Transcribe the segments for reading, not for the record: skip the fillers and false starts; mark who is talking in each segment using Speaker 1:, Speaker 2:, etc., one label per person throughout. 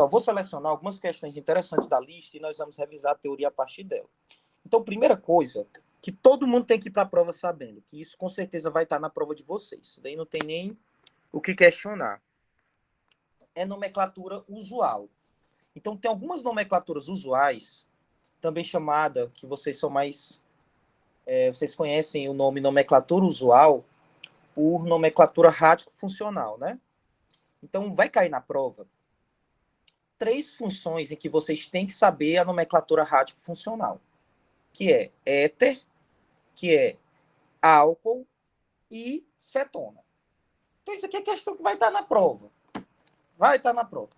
Speaker 1: Eu vou selecionar algumas questões interessantes da lista e nós vamos revisar a teoria a partir dela. Então, primeira coisa, que todo mundo tem que ir para a prova sabendo, que isso com certeza vai estar na prova de vocês. Isso daí não tem nem o que questionar. É nomenclatura usual. Então, tem algumas nomenclaturas usuais, também chamada, que vocês são mais... vocês conhecem o nome nomenclatura usual por nomenclatura rádico-funcional, né? Então, vai cair na prova 3 funções em que vocês têm que saber a nomenclatura rádico-funcional, que é éter, que é álcool e cetona. Então, isso aqui é questão que vai estar na prova. Vai estar na prova.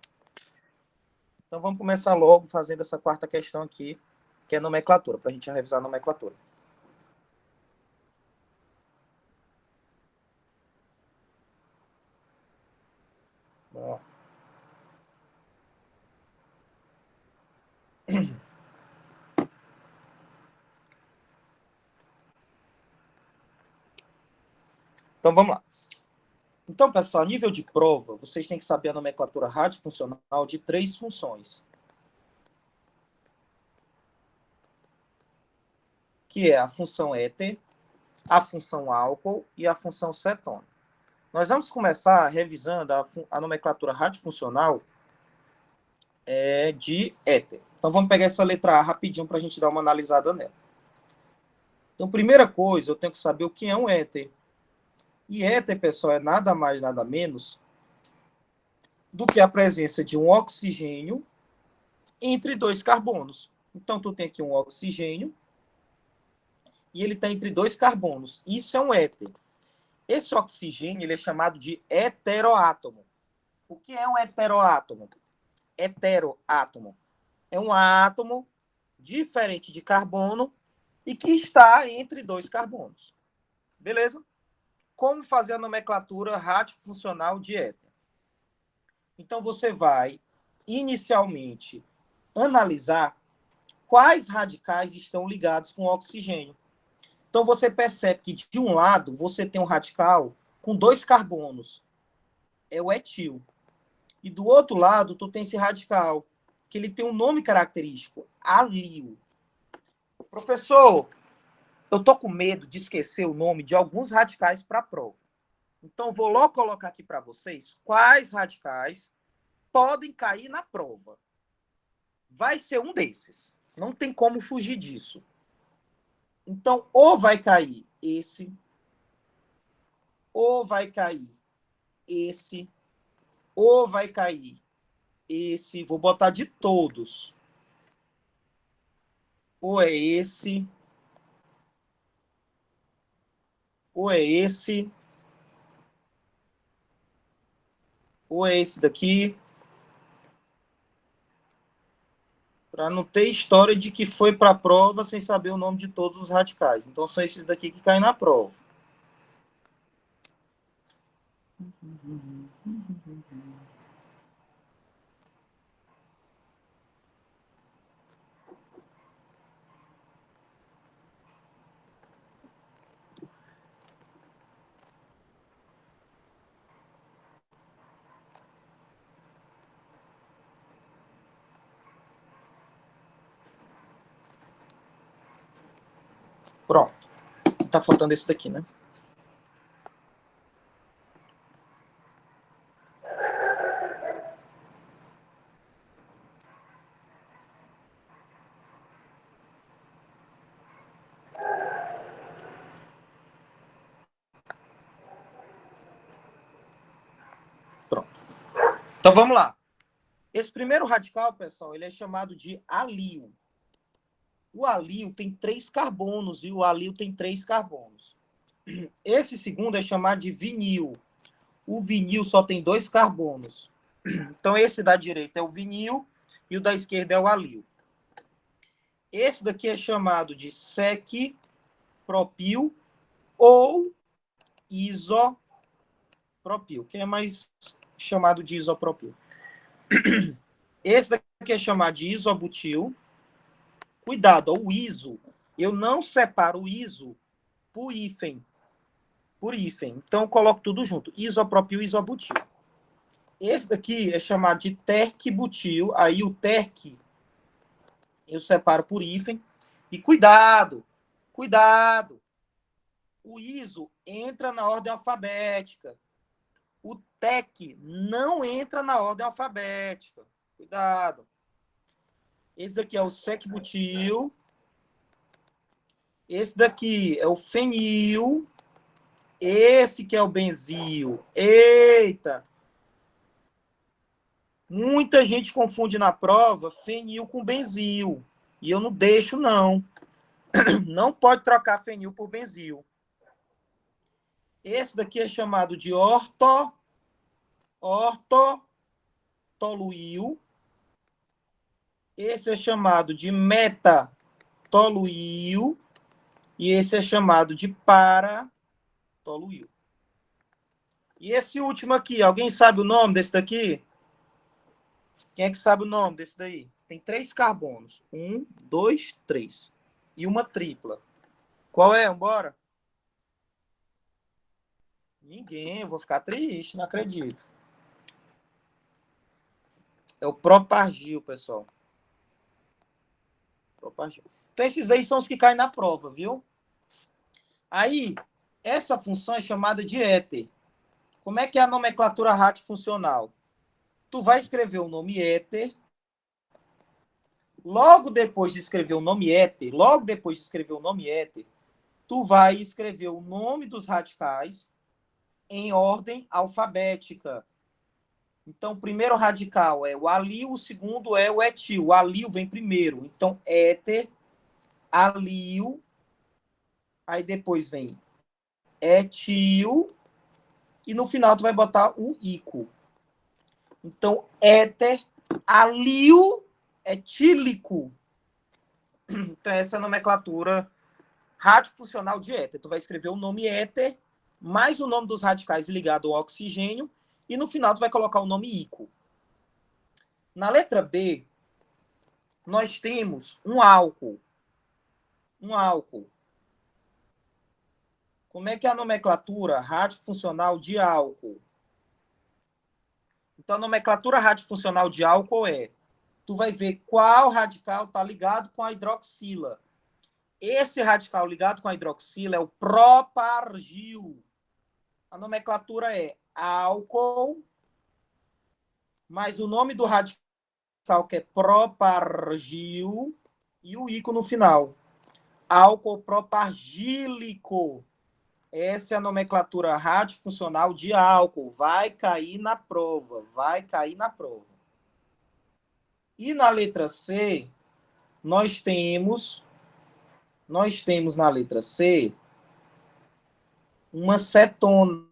Speaker 1: Então, vamos começar logo fazendo essa quarta questão aqui, que é nomenclatura, para a gente revisar a nomenclatura. Bom. Então, vamos lá. Então, pessoal, nível de prova, vocês têm que saber a nomenclatura radiofuncional de 3 funções. Que é a função éter, a função álcool e a função cetona. Nós vamos começar revisando a nomenclatura radiofuncional de éter. Então, vamos pegar essa letra A rapidinho para a gente dar uma analisada nela. Então, primeira coisa, eu tenho que saber o que é um éter. E éter, pessoal, é nada mais, nada menos do que a presença de um oxigênio entre 2 carbonos. Então, tu tem aqui um oxigênio e ele está entre 2 carbonos. Isso é um éter. Esse oxigênio ele é chamado de heteroátomo. O que é um heteroátomo? Heteroátomo é um átomo diferente de carbono e que está entre 2 carbonos. Beleza? Como fazer a nomenclatura radiofuncional de éter? Então, você vai, inicialmente, analisar quais radicais estão ligados com o oxigênio. Então, você percebe que, de um lado, você tem um radical com 2 carbonos, é o etil. E do outro lado, tu tem esse radical, que ele tem um nome característico, alil. Professor, eu tô com medo de esquecer o nome de alguns radicais para a prova. Então, vou logo colocar aqui para vocês quais radicais podem cair na prova. Vai ser um desses. Não tem como fugir disso. Então, ou vai cair esse, ou vai cair esse, ou vai cair esse. Vou botar de todos. Ou é esse, ou é esse, ou é esse daqui. Para não ter história de que foi para a prova sem saber o nome de todos os radicais. Então, são esses daqui que caem na prova. Pronto. Tá faltando esse daqui, né? Pronto. Então, vamos lá. Esse primeiro radical, pessoal, ele é chamado de alil. O alil tem 3 carbonos, e o alil tem 3 carbonos. Esse segundo é chamado de vinil. O vinil só tem 2 carbonos. Então, esse da direita é o vinil e o da esquerda é o alil. Esse daqui é chamado de sec-propil ou isopropil, que é mais chamado de isopropil. Esse daqui é chamado de isobutil. Cuidado, o iso, eu não separo o iso por hífen. Então, eu coloco tudo junto. Isopropil e isobutil. Esse daqui é chamado de terc-butil. Aí o terc eu separo por hífen. E cuidado, cuidado. O iso entra na ordem alfabética. O tec não entra na ordem alfabética. Cuidado. Esse daqui é o sec-butil. Esse daqui é o fenil. Esse que é o benzil. Eita! Muita gente confunde na prova fenil com benzil. E eu não deixo, não. Não pode trocar fenil por benzil. Esse daqui é chamado de ortotoluil. Esse é chamado de metatoluil. E esse é chamado de paratoluil. E esse último aqui, alguém sabe o nome desse daqui? Quem é que sabe o nome desse daí? Tem 3 carbonos. 1, 2, 3. E uma tripla. Qual é? Bora? Ninguém. Eu vou ficar triste, não acredito. É o propargil, pessoal. Propargil. Então, esses aí são os que caem na prova, viu? Aí, essa função é chamada de éter. Como é que é a nomenclatura rádio funcional? Tu vai escrever o nome éter. Logo depois de escrever o nome éter, tu vai escrever o nome dos radicais em ordem alfabética. Então, o primeiro radical é o alil, o segundo é o etil. O alil vem primeiro. Então, éter, alil, aí depois vem etil, e no final tu vai botar o ico. Então, éter, alil, etílico. Então, essa é a nomenclatura radiofuncional de éter. Tu vai escrever o nome éter, mais o nome dos radicais ligado ao oxigênio, e no final tu vai colocar o nome ico. Na letra B, nós temos um álcool. Um álcool. Como é que é a nomenclatura radiofuncional de álcool? Então, a nomenclatura radiofuncional de álcool é: tu vai ver qual radical está ligado com a hidroxila. Esse radical ligado com a hidroxila é o propargil. A nomenclatura é álcool, mais o nome do radical que é propargil e o ico no final. Álcool propargílico. Essa é a nomenclatura radiofuncional de álcool. Vai cair na prova. E na letra C, nós temos na letra C uma cetona.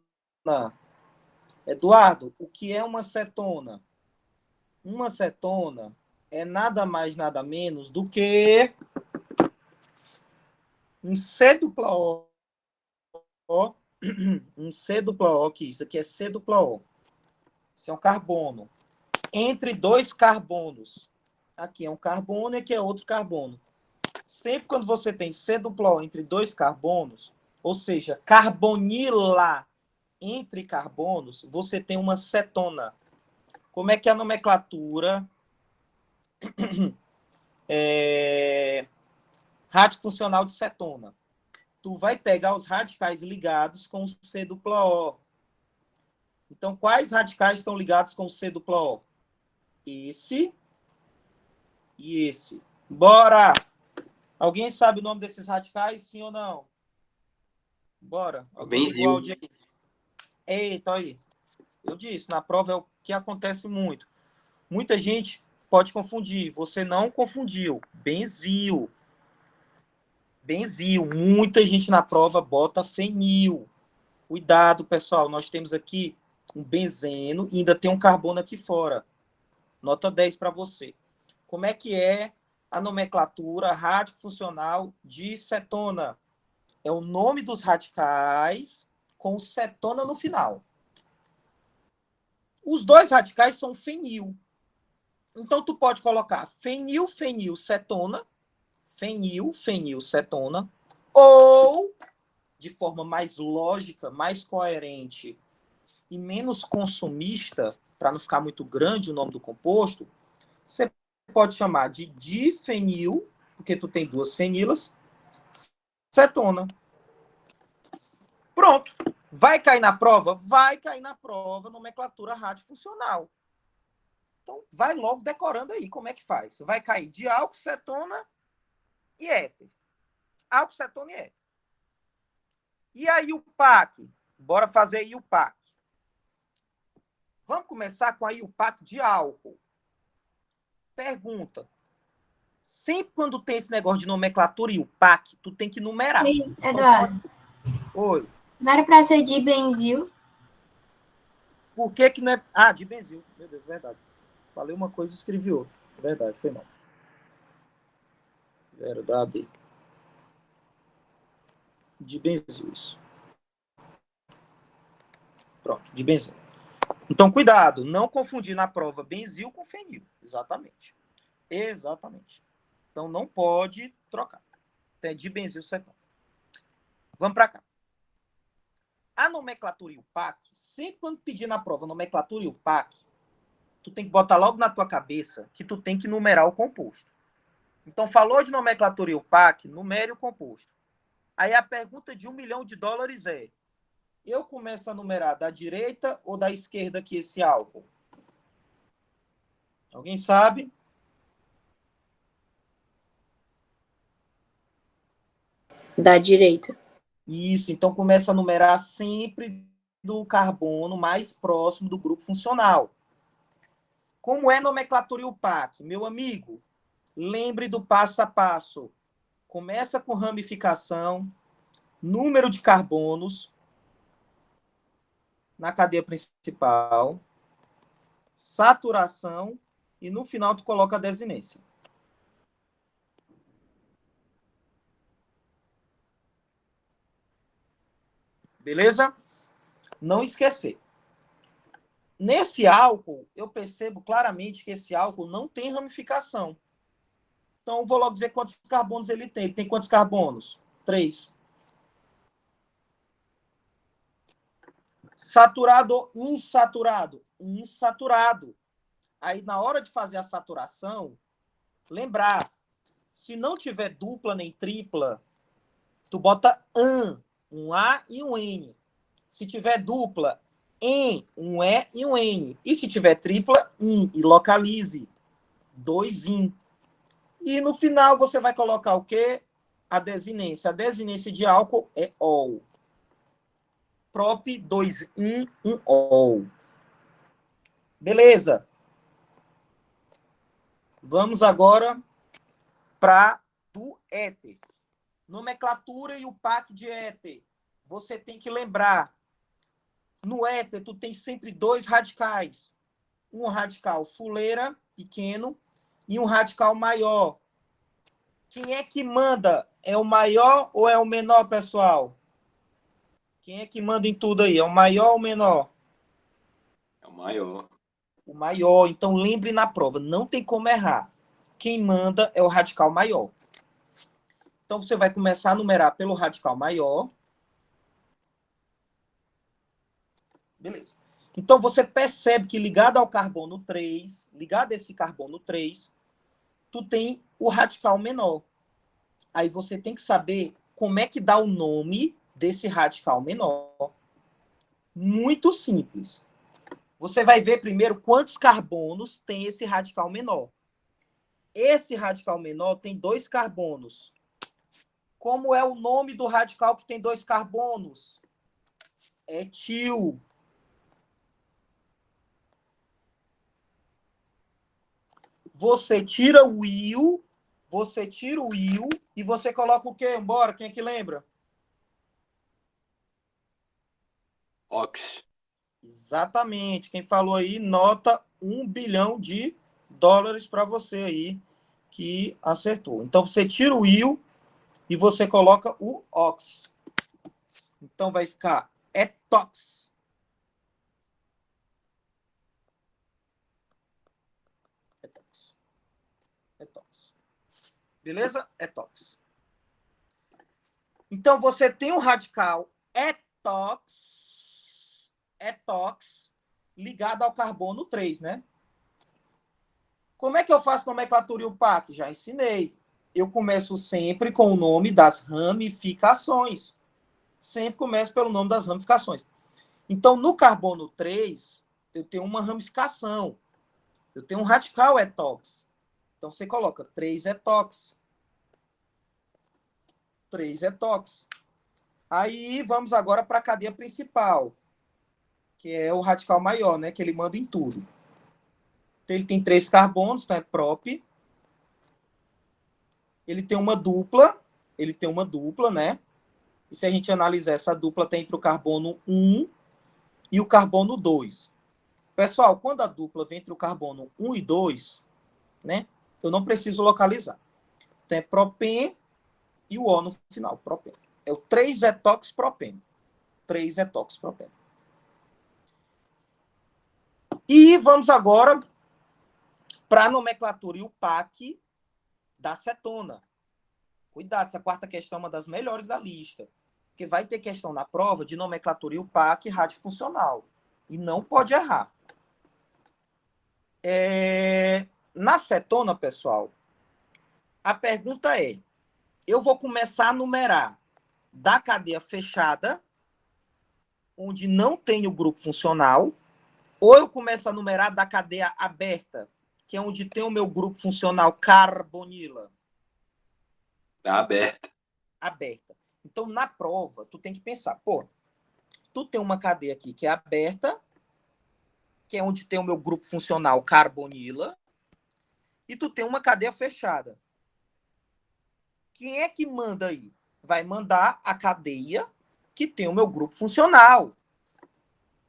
Speaker 1: Eduardo, o que é uma cetona? Uma cetona é nada mais, nada menos do que um C dupla O. Um C dupla O, que isso aqui é C dupla O. Isso é um carbono. Entre 2 carbonos. Aqui é um carbono e aqui é outro carbono. Sempre quando você tem C dupla O entre 2 carbonos, ou seja, carbonila entre carbonos, você tem uma cetona. Como é que é a nomenclatura radiofuncional de cetona? Tu vai pegar os radicais ligados com o C dupla O. Então, quais radicais estão ligados com o C dupla O? Esse e esse. Bora! Alguém sabe o nome desses radicais, sim ou não? Bora. Alguém liga o áudio aí. Eita, aí. Eu disse, na prova é o que acontece muito. Muita gente pode confundir. Você não confundiu. Benzil. Benzil. Muita gente na prova bota fenil. Cuidado, pessoal. Nós temos aqui um benzeno e ainda tem um carbono aqui fora. Nota 10 para você. Como é que é a nomenclatura radiofuncional de cetona? É o nome dos radicais com cetona no final. Os 2 radicais são fenil. Então, tu pode colocar fenil, fenilcetona, fenil, fenilcetona, ou, de forma mais lógica, mais coerente e menos consumista, para não ficar muito grande o nome do composto, você pode chamar de difenil, porque tu tem duas fenilas, cetona. Pronto. Vai cair na prova? Vai cair na prova nomenclatura radiofuncional. Então, vai logo decorando aí como é que faz. Vai cair de álcool, cetona e éter. Álcool, cetona e éter. E aí o PAC? Bora fazer aí o PAC. Vamos começar com aí o PAC de álcool. Pergunta. Sempre quando tem esse negócio de nomenclatura e o PAC, tu tem que numerar.
Speaker 2: Sim, Eduardo.
Speaker 1: Então, oi.
Speaker 2: Não era para ser dibenzil?
Speaker 1: Por que que não é... Ah, dibenzil. Meu Deus, verdade. Falei uma coisa e escrevi outra. Verdade, foi mal. Verdade. Dibenzil, isso. Pronto, dibenzil. Então, cuidado, não confundir na prova benzil com fenil. Exatamente. Exatamente. Então, não pode trocar. Tem dibenzil cetona. Vamos para cá. A nomenclatura e o PAC, sempre quando pedir na prova nomenclatura e o PAC, tu tem que botar logo na tua cabeça que tu tem que numerar o composto. Então, falou de nomenclatura e o PAC, numere o composto. Aí a pergunta de $1 milhão é: eu começo a numerar da direita ou da esquerda aqui esse álcool? Alguém sabe?
Speaker 3: Da direita.
Speaker 1: Isso, então começa a numerar sempre do carbono mais próximo do grupo funcional. Como é nomenclatura e o PAC? Meu amigo, lembre do passo a passo. Começa com ramificação, número de carbonos na cadeia principal, saturação e no final tu coloca a desinência. Beleza? Não esquecer. Nesse álcool, eu percebo claramente que esse álcool não tem ramificação. Então, eu vou logo dizer quantos carbonos ele tem. Ele tem quantos carbonos? 3. Saturado ou insaturado? Insaturado. Aí, na hora de fazer a saturação, lembrar, se não tiver dupla nem tripla, tu bota AN, um A e um N. Se tiver dupla, em, um E e um N. E se tiver tripla, IN. E localize. 2 IN. E no final você vai colocar o quê? A desinência. A desinência de álcool é OL. Prop 2 IN, 1 OL. Beleza. Vamos agora para do éter. Nomenclatura e o PAC de éter. Você tem que lembrar. No éter, tu tem sempre 2 radicais. Um radical fuleira, pequeno, e um radical maior. Quem é que manda? É o maior ou é o menor, pessoal? Quem é que manda em tudo aí? É o maior ou o menor?
Speaker 4: É o maior.
Speaker 1: O maior. Então, lembre na prova, não tem como errar. Quem manda é o radical maior. Então, você vai começar a numerar pelo radical maior. Beleza. Então, você percebe que ligado ao carbono 3, ligado a esse carbono 3, tu tem o radical menor. Aí você tem que saber como é que dá o nome desse radical menor. Muito simples. Você vai ver primeiro quantos carbonos tem esse radical menor. Esse radical menor tem 2 carbonos. Como é o nome do radical que tem 2 carbonos? Etil. Você tira o íon, e você coloca o quê? Bora, quem é que lembra?
Speaker 4: Ox.
Speaker 1: Exatamente. Quem falou aí, nota $1 bilhão para você aí que acertou. Então, você tira o íon e você coloca o ox. Então, vai ficar etox. Etox. Etox. Beleza? Etox. Então, você tem um radical etox, ligada ao carbono 3, né? Como é que eu faço nomenclatura IUPAC? Já ensinei. Eu começo sempre com o nome das ramificações. Sempre começo pelo nome das ramificações. Então, no carbono 3, eu tenho uma ramificação. Eu tenho um radical etox. Então, você coloca 3 etox. 3 etox. Aí, vamos agora para a cadeia principal, que é o radical maior, né? Que ele manda em tudo. Então, ele tem 3 carbonos, então é prop. Ele tem uma dupla, né? E se a gente analisar essa dupla, tem entre o carbono 1 e o carbono 2. Pessoal, quando a dupla vem entre o carbono 1 e 2, né? Eu não preciso localizar. Então é propen e o O no final, propen. É o 3-etox-propeno. 3-etox-propeno. E vamos agora para a nomenclatura IUPAC da cetona. Cuidado, essa quarta questão é uma das melhores da lista. Porque vai ter questão na prova de nomenclatura IUPAC radiofuncional. E não pode errar. Na cetona, pessoal, a pergunta é, eu vou começar a numerar da cadeia fechada, onde não tem o grupo funcional, ou eu começo a numerar da cadeia aberta, que é onde tem o meu grupo funcional carbonila.
Speaker 4: Tá aberta.
Speaker 1: Aberta. Então, na prova, tu tem que pensar, pô, tu tem uma cadeia aqui que é aberta, que é onde tem o meu grupo funcional carbonila, e tu tem uma cadeia fechada. Quem é que manda aí? Vai mandar a cadeia que tem o meu grupo funcional.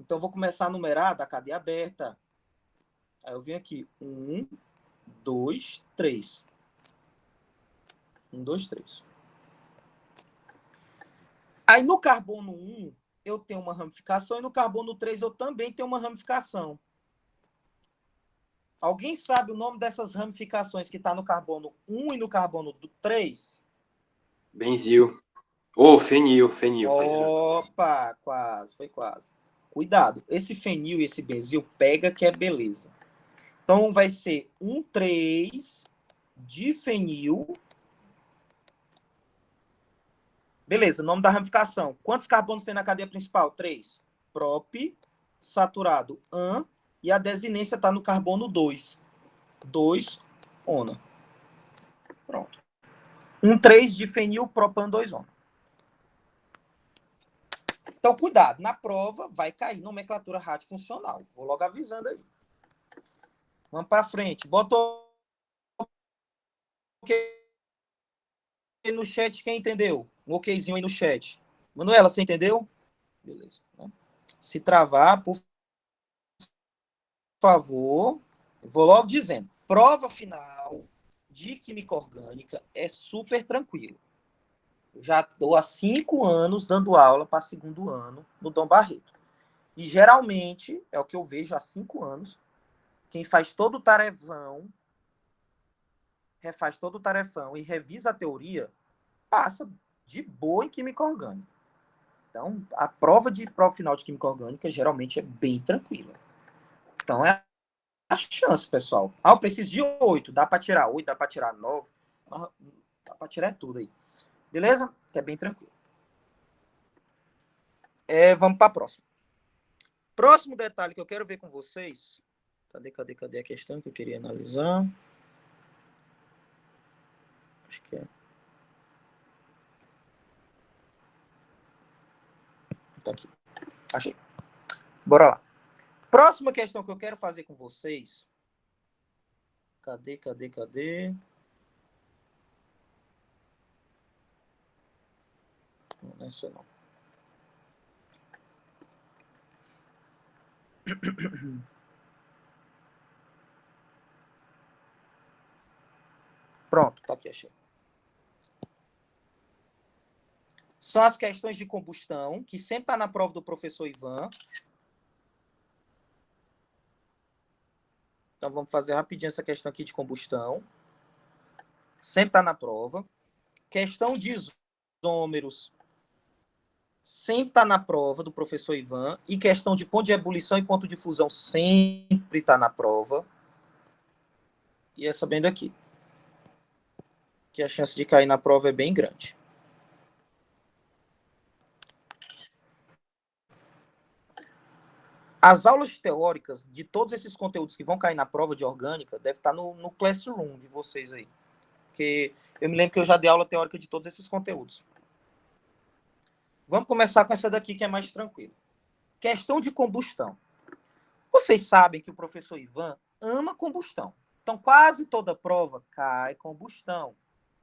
Speaker 1: Então, eu vou começar a numerar da cadeia aberta. Aí eu venho aqui. 1, 2, 3. 1, 2, 3. Aí no carbono 1, eu tenho uma ramificação, e no carbono 3 eu também tenho uma ramificação. Alguém sabe o nome dessas ramificações que está no carbono 1 e no carbono 3?
Speaker 4: Benzil. Ou fenil.
Speaker 1: Opa, quase, foi quase. Cuidado, esse fenil e esse benzil pega que é beleza. Então vai ser 1,3 de fenil. Beleza, nome da ramificação. Quantos carbonos tem na cadeia principal? 3. Prop, saturado, an, e a desinência está no carbono 2. 2, ona. Pronto. 1,3 de fenil, propan, 2 ona. Então, cuidado, na prova vai cair nomenclatura radiofuncional. Vou logo avisando aí. Vamos para frente. Botou ok no chat, quem entendeu? Um okzinho aí no chat. Manuela, você entendeu? Beleza. Se travar, por favor, vou logo dizendo. Prova final de química orgânica é super tranquilo. Eu já estou há 5 anos dando aula para segundo ano no Dom Barreto. E geralmente, é o que eu vejo há 5 anos, quem faz todo o tarefão, refaz todo o tarefão e revisa a teoria, passa de boa em química orgânica. Então, a prova final de química orgânica geralmente é bem tranquila. Então, é a chance, pessoal. Ah, eu preciso de 8. Dá para tirar 8, dá para tirar 9. Dá para tirar tudo aí. Beleza? Que é bem tranquilo. Vamos para a próxima. Próximo detalhe que eu quero ver com vocês. Cadê a questão que eu queria analisar? Acho que é. Tá aqui. Achei. Bora lá. Próxima questão que eu quero fazer com vocês. Cadê? Não é isso não. Pronto, tá aqui, achei. São as questões de combustão, que sempre está na prova do professor Ivan. Então, vamos fazer rapidinho essa questão aqui de combustão. Sempre está na prova. Questão de isômeros. sempre está na prova do professor Ivan, e questão de ponto de ebulição e ponto de fusão sempre está na prova. E é sabendo aqui que a chance de cair na prova é bem grande. As aulas teóricas de todos esses conteúdos que vão cair na prova de orgânica deve estar no Classroom de vocês aí. Porque eu me lembro que eu já dei aula teórica de todos esses conteúdos. Vamos começar com essa daqui que é mais tranquila. Questão de combustão. Vocês sabem que o professor Ivan ama combustão. Então, quase toda prova cai combustão.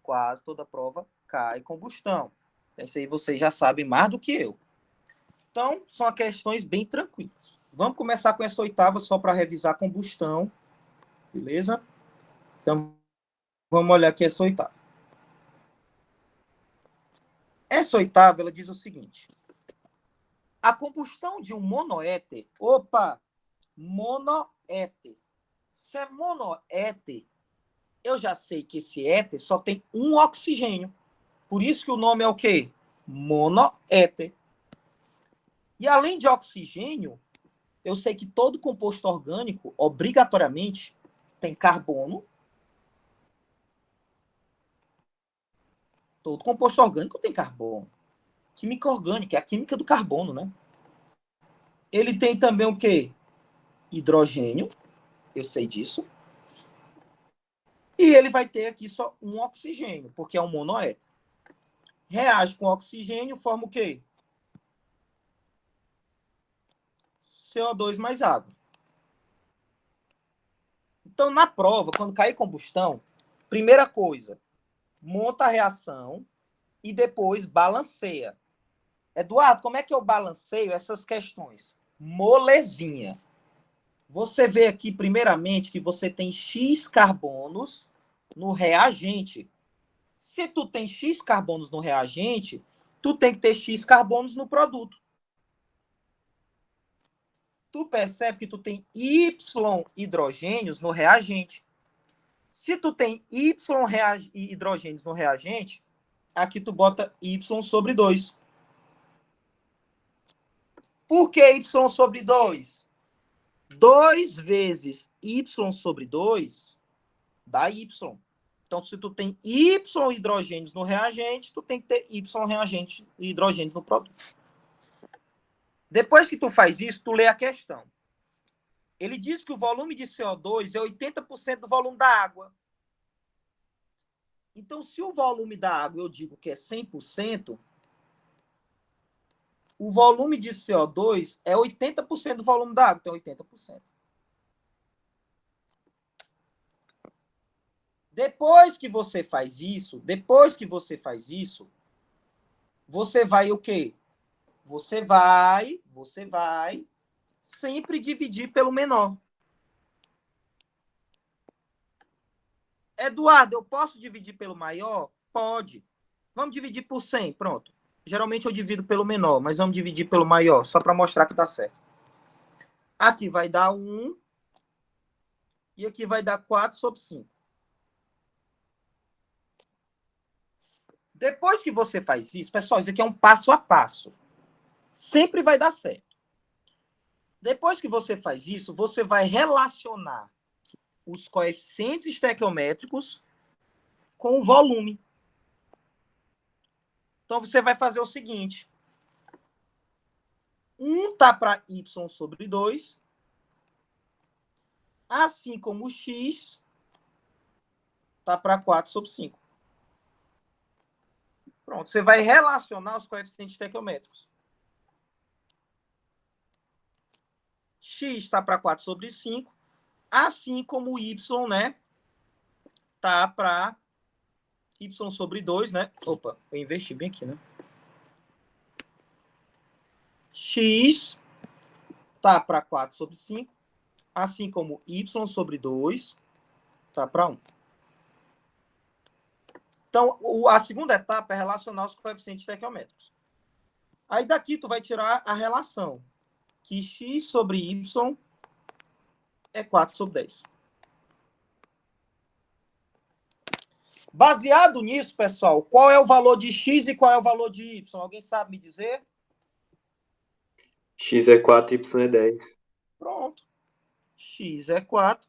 Speaker 1: Quase toda prova cai combustão. Então, isso aí vocês já sabem mais do que eu. Então, são questões bem tranquilas. Vamos começar com essa oitava só para revisar combustão. Beleza? Então, vamos olhar aqui essa oitava. Essa oitava, ela diz o seguinte. A combustão de um monoéter... Opa! Monoéter. Se é monoéter, eu já sei que esse éter só tem um oxigênio. Por isso que o nome é o quê? Monoéter. E além de oxigênio, eu sei que todo composto orgânico, obrigatoriamente, tem carbono. Todo composto orgânico tem carbono. Química orgânica, é a química do carbono, né? Ele tem também o quê? Hidrogênio. Eu sei disso. E ele vai ter aqui só um oxigênio, porque é um monoéter. Reage com oxigênio, forma o quê? CO2 mais água. Então, na prova, quando cair combustão, primeira coisa, monta a reação e depois balanceia. Eduardo, como é que eu balanceio essas questões? Molezinha. Você vê aqui, primeiramente, que você tem X carbonos no reagente. Se tu tem X carbonos no reagente, tu tem que ter X carbonos no produto. Tu percebe que tu tem Y hidrogênios no reagente. Se tu tem Y hidrogênios no reagente, aqui tu bota Y sobre 2. Por que Y sobre 2? 2 vezes Y sobre 2 dá Y. Então, se tu tem Y hidrogênios no reagente, tu tem que ter Y hidrogênios no produto. Depois que tu faz isso, tu lê a questão. Ele diz que o volume de CO2 é 80% do volume da água. Então, se o volume da água eu digo que é 100%, o volume de CO2 é 80% do volume da água, então 80%. Depois que você faz isso, você vai o quê? Você vai sempre dividir pelo menor. Eduardo, eu posso dividir pelo maior? Pode. Vamos dividir por 100, pronto. Geralmente eu divido pelo menor, mas vamos dividir pelo maior, só para mostrar que dá certo. Aqui vai dar 1 e aqui vai dar 4 sobre 5. Depois que você faz isso, pessoal, isso aqui é um passo a passo. Sempre vai dar certo. Depois que você faz isso, você vai relacionar os coeficientes estequiométricos com o volume. Então, você vai fazer o seguinte. 1 está para Y sobre 2, assim como o X está para 4 sobre 5. Pronto, você vai relacionar os coeficientes estequiométricos. X está para 4 sobre 5, assim como o Y, né? Está para Y sobre 2, né? Opa, eu investi bem aqui, né? X está para 4 sobre 5, assim como Y sobre 2 está para 1. Então, a segunda etapa é relacionar os coeficientes estequiométricos. Aí daqui tu vai tirar a relação, que X sobre Y é 4 sobre 10. Baseado nisso, pessoal, qual é o valor de X e qual é o valor de Y? Alguém sabe me dizer?
Speaker 4: X é 4, Y é 10.
Speaker 1: Pronto. X é 4,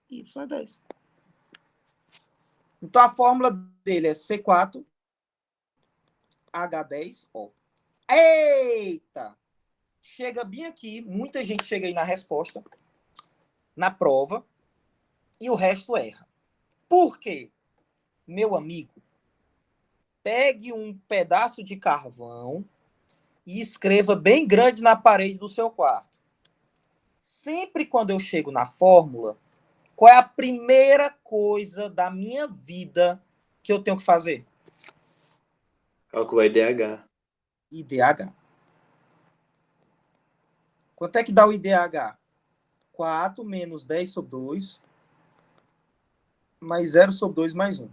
Speaker 1: Y é 10. Então, a fórmula dele é C4, H10O. Eita! Chega bem aqui, muita gente chega aí na resposta, na prova, e o resto erra. Por quê? Meu amigo, pegue um pedaço de carvão e escreva bem grande na parede do seu quarto. Sempre quando eu chego na fórmula, qual é a primeira coisa da minha vida que eu tenho que fazer?
Speaker 4: Calcular IDH.
Speaker 1: IDH. Quanto é que dá o IDH? 4 menos 10 sobre 2, mais 0 sobre 2 mais 1.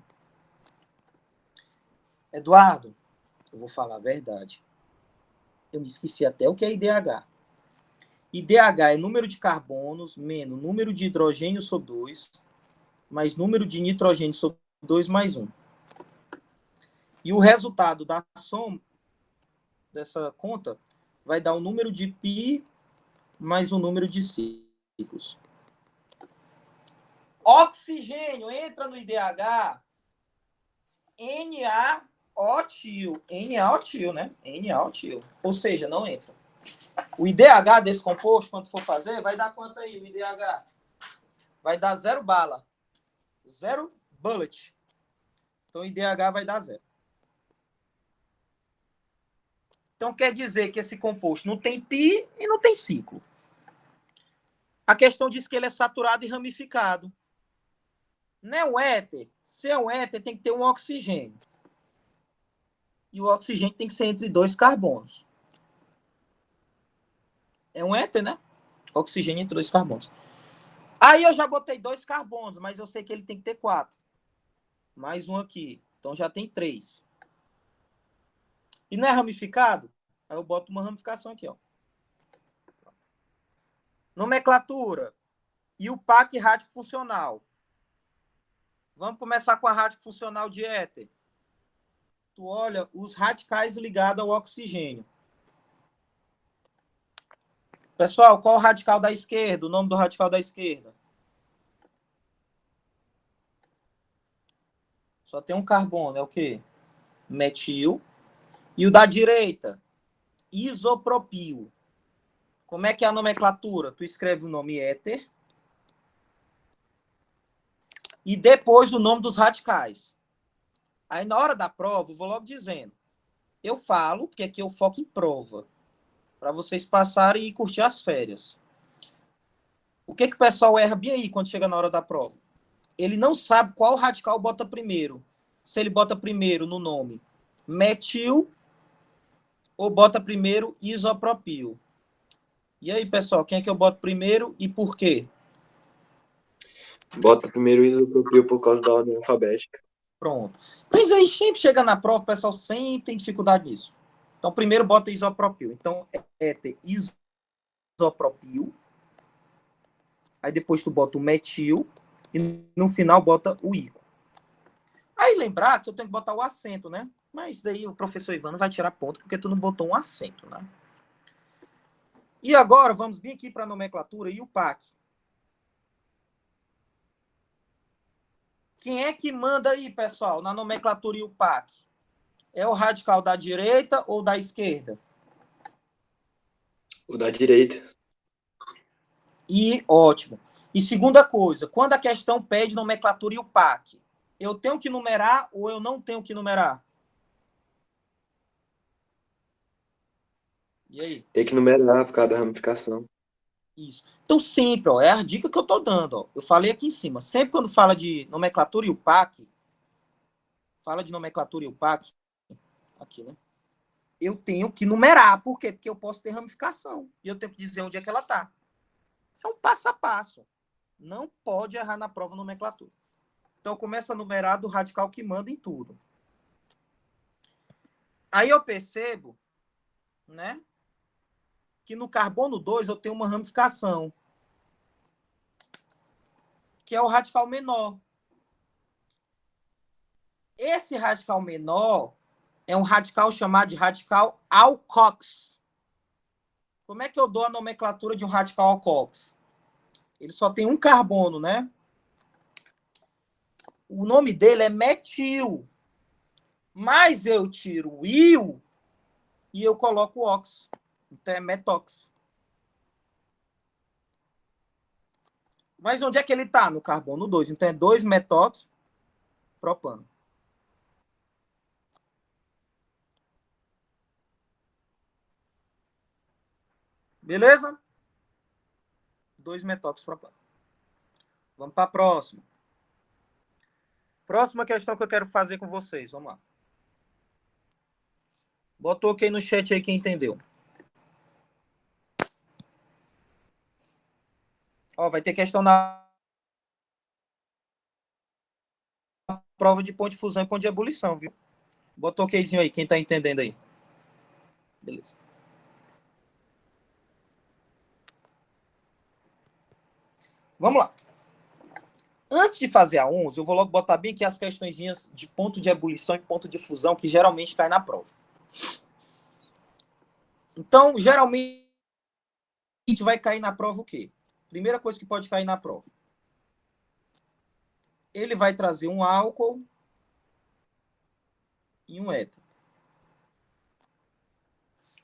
Speaker 1: Eduardo, eu vou falar a verdade. Eu me esqueci até o que é IDH. IDH é número de carbonos menos número de hidrogênio sobre 2, mais número de nitrogênio sobre 2 mais 1. E o resultado da soma dessa conta vai dar o número de π mais o número de ciclos. Oxigênio entra no IDH NaOtil. NaOtil, né? NaOtil. Ou seja, não entra. O IDH desse composto, quando for fazer, vai dar quanto aí? O IDH vai dar 0 bala. 0 bullet. Então, o IDH vai dar 0. Então, quer dizer que esse composto não tem π e não tem ciclo. A questão diz que ele é saturado e ramificado. Não é um éter? Se é um éter, tem que ter um oxigênio. E o oxigênio tem que ser entre 2 carbonos. É um éter, né? Oxigênio entre 2 carbonos. Aí eu já botei 2 carbonos, mas eu sei que ele tem que ter 4. Mais um aqui. Então já tem 3. E não é ramificado? Aí eu boto uma ramificação aqui, ó. Nomenclatura. E o PAC rádico funcional. Vamos começar com a rádico funcional de éter. Tu olha os radicais ligados ao oxigênio. Pessoal, qual o radical da esquerda? O nome do radical da esquerda? Só tem um carbono, é o quê? Metil. E o da direita? Isopropil. Como é que é a nomenclatura? Tu escreve o nome éter e depois o nome dos radicais. Aí, na hora da prova, eu vou logo dizendo. Eu falo, porque aqui eu foco em prova, para vocês passarem e curtir as férias. O que o pessoal erra bem aí quando chega na hora da prova? Ele não sabe qual radical bota primeiro. Se ele bota primeiro no nome metil ou bota primeiro isopropil. E aí, pessoal, quem é que eu boto primeiro e por quê?
Speaker 4: Bota primeiro o isopropil por causa da ordem alfabética.
Speaker 1: Pronto. Mas aí sempre chega na prova, o pessoal sempre tem dificuldade nisso. Então, primeiro bota isopropil. Então, éter isopropil. Aí depois tu bota o metil e no final bota o íco. Aí lembrar que eu tenho que botar o acento, né? Mas daí o professor Ivano vai tirar ponto porque tu não botou um acento, né? E agora vamos vir aqui para a nomenclatura e o PAC. Quem é que manda aí, pessoal, na nomenclatura e o PAC? É o radical da direita ou da esquerda?
Speaker 4: O da direita.
Speaker 1: E ótimo. E segunda coisa, quando a questão pede nomenclatura e o PAC, eu tenho que numerar ou eu não tenho que numerar? E aí?
Speaker 4: Tem que numerar por causa da ramificação.
Speaker 1: Isso. Então, sempre, ó, é a dica que eu estou dando. Ó. Eu falei aqui em cima. Sempre quando fala de nomenclatura e o PAC, fala de nomenclatura e o PAC, aqui, né? Eu tenho que numerar. Por quê? Porque eu posso ter ramificação. E eu tenho que dizer onde é que ela está. É um passo a passo. Não pode errar na prova nomenclatura. Então, começa a numerar do radical que manda em tudo. Aí eu percebo, né, que no carbono 2 eu tenho uma ramificação, que é o radical menor. Esse radical menor é um radical chamado de radical alcox. Como é que eu dou a nomenclatura de um radical alcoólico? Ele só tem um carbono, né? O nome dele é metil. Mas eu tiro o íon e eu coloco o ox. Então é metox. Mas onde é que ele está? No carbono 2. Então é 2-metox propano. Beleza? 2-metox propano. Vamos para a próxima. Próxima questão que eu quero fazer com vocês. Vamos lá. Bota ok no chat aí quem entendeu. Ó, vai ter questão na prova de ponto de fusão e ponto de ebulição, viu? Bota okzinho aí, quem tá entendendo aí. Beleza. Vamos lá. Antes de fazer a 11, eu vou logo botar bem aqui as questõezinhas de ponto de ebulição e ponto de fusão que geralmente cai na prova. Então, geralmente, a gente vai cair na prova o quê? Primeira coisa que pode cair na prova. Ele vai trazer um álcool e um éter.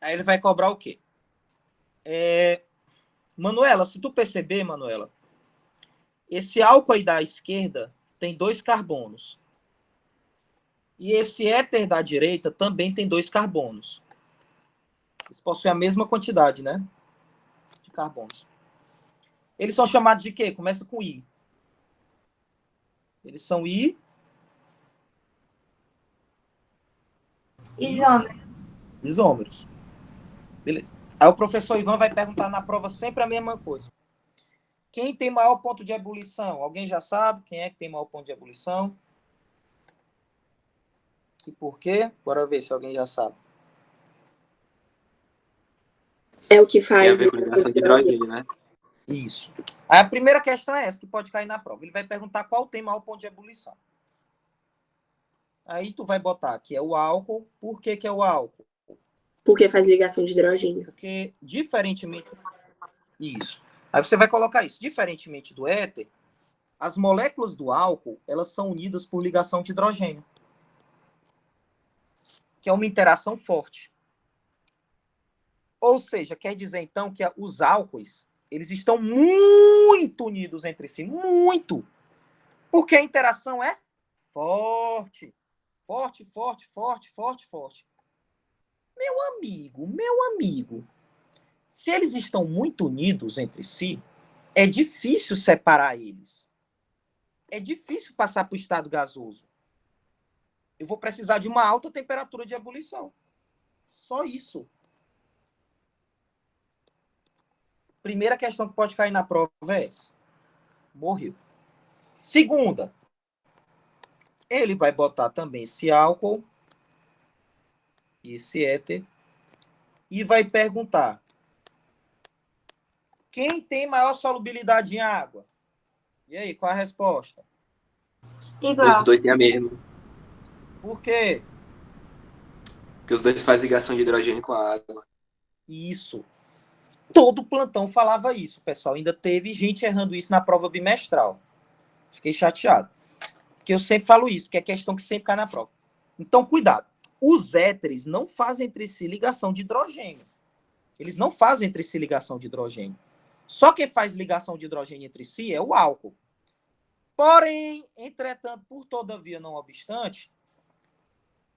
Speaker 1: Aí ele vai cobrar o quê? Manuela, se tu perceber, Manuela, esse álcool aí da esquerda tem 2 carbonos. E esse éter da direita também tem 2 carbonos. Eles possuem a mesma quantidade, né? De carbonos. Eles são chamados de quê? Começa com I. Eles são isômeros. Beleza. Aí o professor Ivan vai perguntar na prova sempre a mesma coisa. Quem tem maior ponto de ebulição? Alguém já sabe quem é que tem maior ponto de ebulição? E por quê? Bora ver se alguém já sabe.
Speaker 3: É o que
Speaker 4: Tem a
Speaker 3: faz
Speaker 4: ver com ligação de hidrogênio, né?
Speaker 1: Isso. Aí a primeira questão é essa, que pode cair na prova. Ele vai perguntar qual tem maior ponto de ebulição. Aí tu vai botar que é o álcool. Por que é o álcool?
Speaker 3: porque faz ligação de hidrogênio.
Speaker 1: Porque, diferentemente... Isso. Aí você vai colocar isso. Diferentemente do éter, as moléculas do álcool, elas são unidas por ligação de hidrogênio. Que é uma interação forte. Ou seja, quer dizer, então, que os álcoois, eles estão muito unidos entre si. Muito. Porque a interação é forte. Forte, forte, forte, forte, forte. Meu amigo, se eles estão muito unidos entre si, é difícil separar eles. É difícil passar para o estado gasoso. Eu vou precisar de uma alta temperatura de ebulição. Só isso. Primeira questão que pode cair na prova é essa. Morreu. Segunda, ele vai botar também esse álcool e esse éter e vai perguntar: quem tem maior solubilidade em água? E aí, qual a resposta?
Speaker 2: Igual.
Speaker 4: Os dois têm a mesma.
Speaker 1: Por quê?
Speaker 4: Porque os dois fazem ligação de hidrogênio com a água.
Speaker 1: Isso. Todo plantão falava isso, pessoal. Ainda teve gente errando isso na prova bimestral. Fiquei chateado. Porque eu sempre falo isso, porque é questão que sempre cai na prova. Então, cuidado. Os éteres não fazem entre si ligação de hidrogênio. Eles não fazem entre si ligação de hidrogênio. Só quem faz ligação de hidrogênio entre si é o álcool. Porém, entretanto, por todavia, não obstante,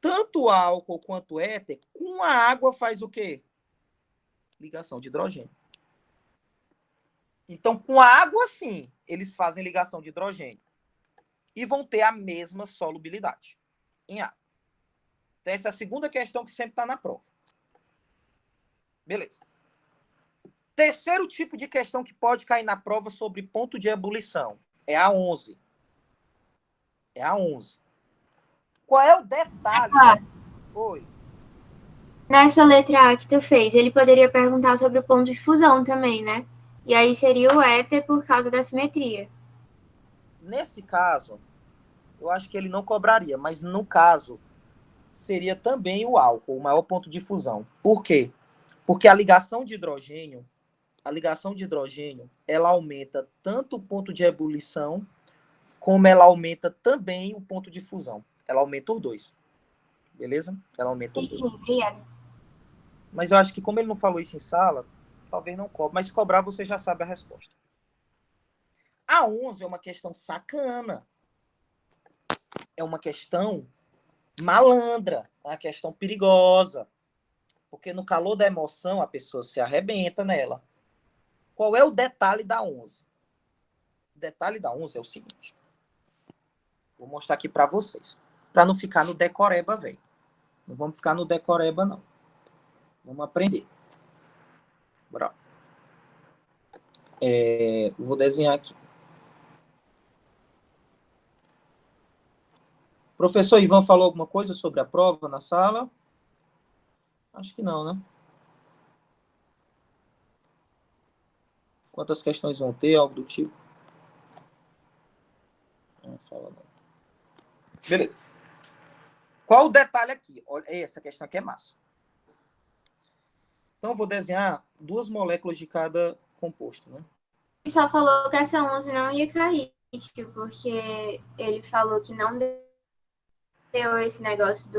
Speaker 1: tanto o álcool quanto o éter, com a água faz o quê? Ligação de hidrogênio. Então, com a água, sim, eles fazem ligação de hidrogênio. E vão ter a mesma solubilidade em água. Então, essa é a segunda questão que sempre está na prova. Beleza. Terceiro tipo de questão que pode cair na prova sobre ponto de ebulição é a 11. É a 11. Qual é o detalhe? Oi.
Speaker 2: Nessa letra A que tu fez, ele poderia perguntar sobre o ponto de fusão também, né? E aí seria o éter por causa da simetria.
Speaker 1: Nesse caso, eu acho que ele não cobraria, mas no caso, seria também o álcool, o maior ponto de fusão. Por quê? Porque a ligação de hidrogênio, ela aumenta tanto o ponto de ebulição, como ela aumenta também o ponto de fusão. Ela aumenta os dois. Beleza? Ela aumenta os dois.
Speaker 2: Sim, obrigada.
Speaker 1: Mas eu acho que como ele não falou isso em sala, talvez não cobre. Mas se cobrar, você já sabe a resposta. A 11 é uma questão sacana. É uma questão malandra. É uma questão perigosa. Porque no calor da emoção, a pessoa se arrebenta nela. Qual é o detalhe da 11? O detalhe da 11 é o seguinte. Vou mostrar aqui para vocês. Para não ficar no decoreba, velho. Não vamos ficar no decoreba, não. Vamos aprender. Bora. Vou desenhar aqui. Professor Ivan falou alguma coisa sobre a prova na sala? Acho que não, né? Quantas questões vão ter? Algo do tipo? Não fala não. Beleza. Qual o detalhe aqui? Olha, essa questão aqui é massa. Então, eu vou desenhar 2 moléculas de cada composto, né?
Speaker 2: Ele só falou que essa 11 não ia cair, porque ele falou que não deu esse negócio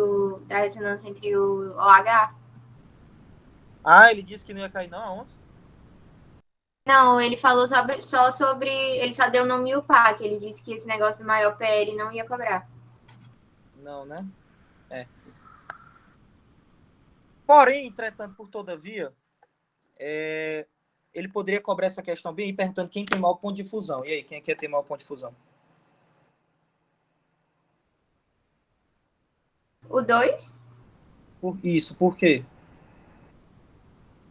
Speaker 2: da ressonância entre o OH.
Speaker 1: Ah, ele disse que não ia cair não, a 11?
Speaker 2: Não, ele falou só sobre. Ele só deu o nome UPAC. Ele disse que esse negócio do maior PL não ia cobrar.
Speaker 1: Não, né? Porém, entretanto, por todavia, ele poderia cobrar essa questão bem aí, perguntando quem tem maior ponto de fusão. E aí, quem quer ter maior ponto de fusão?
Speaker 2: O 2,
Speaker 1: Isso, por quê?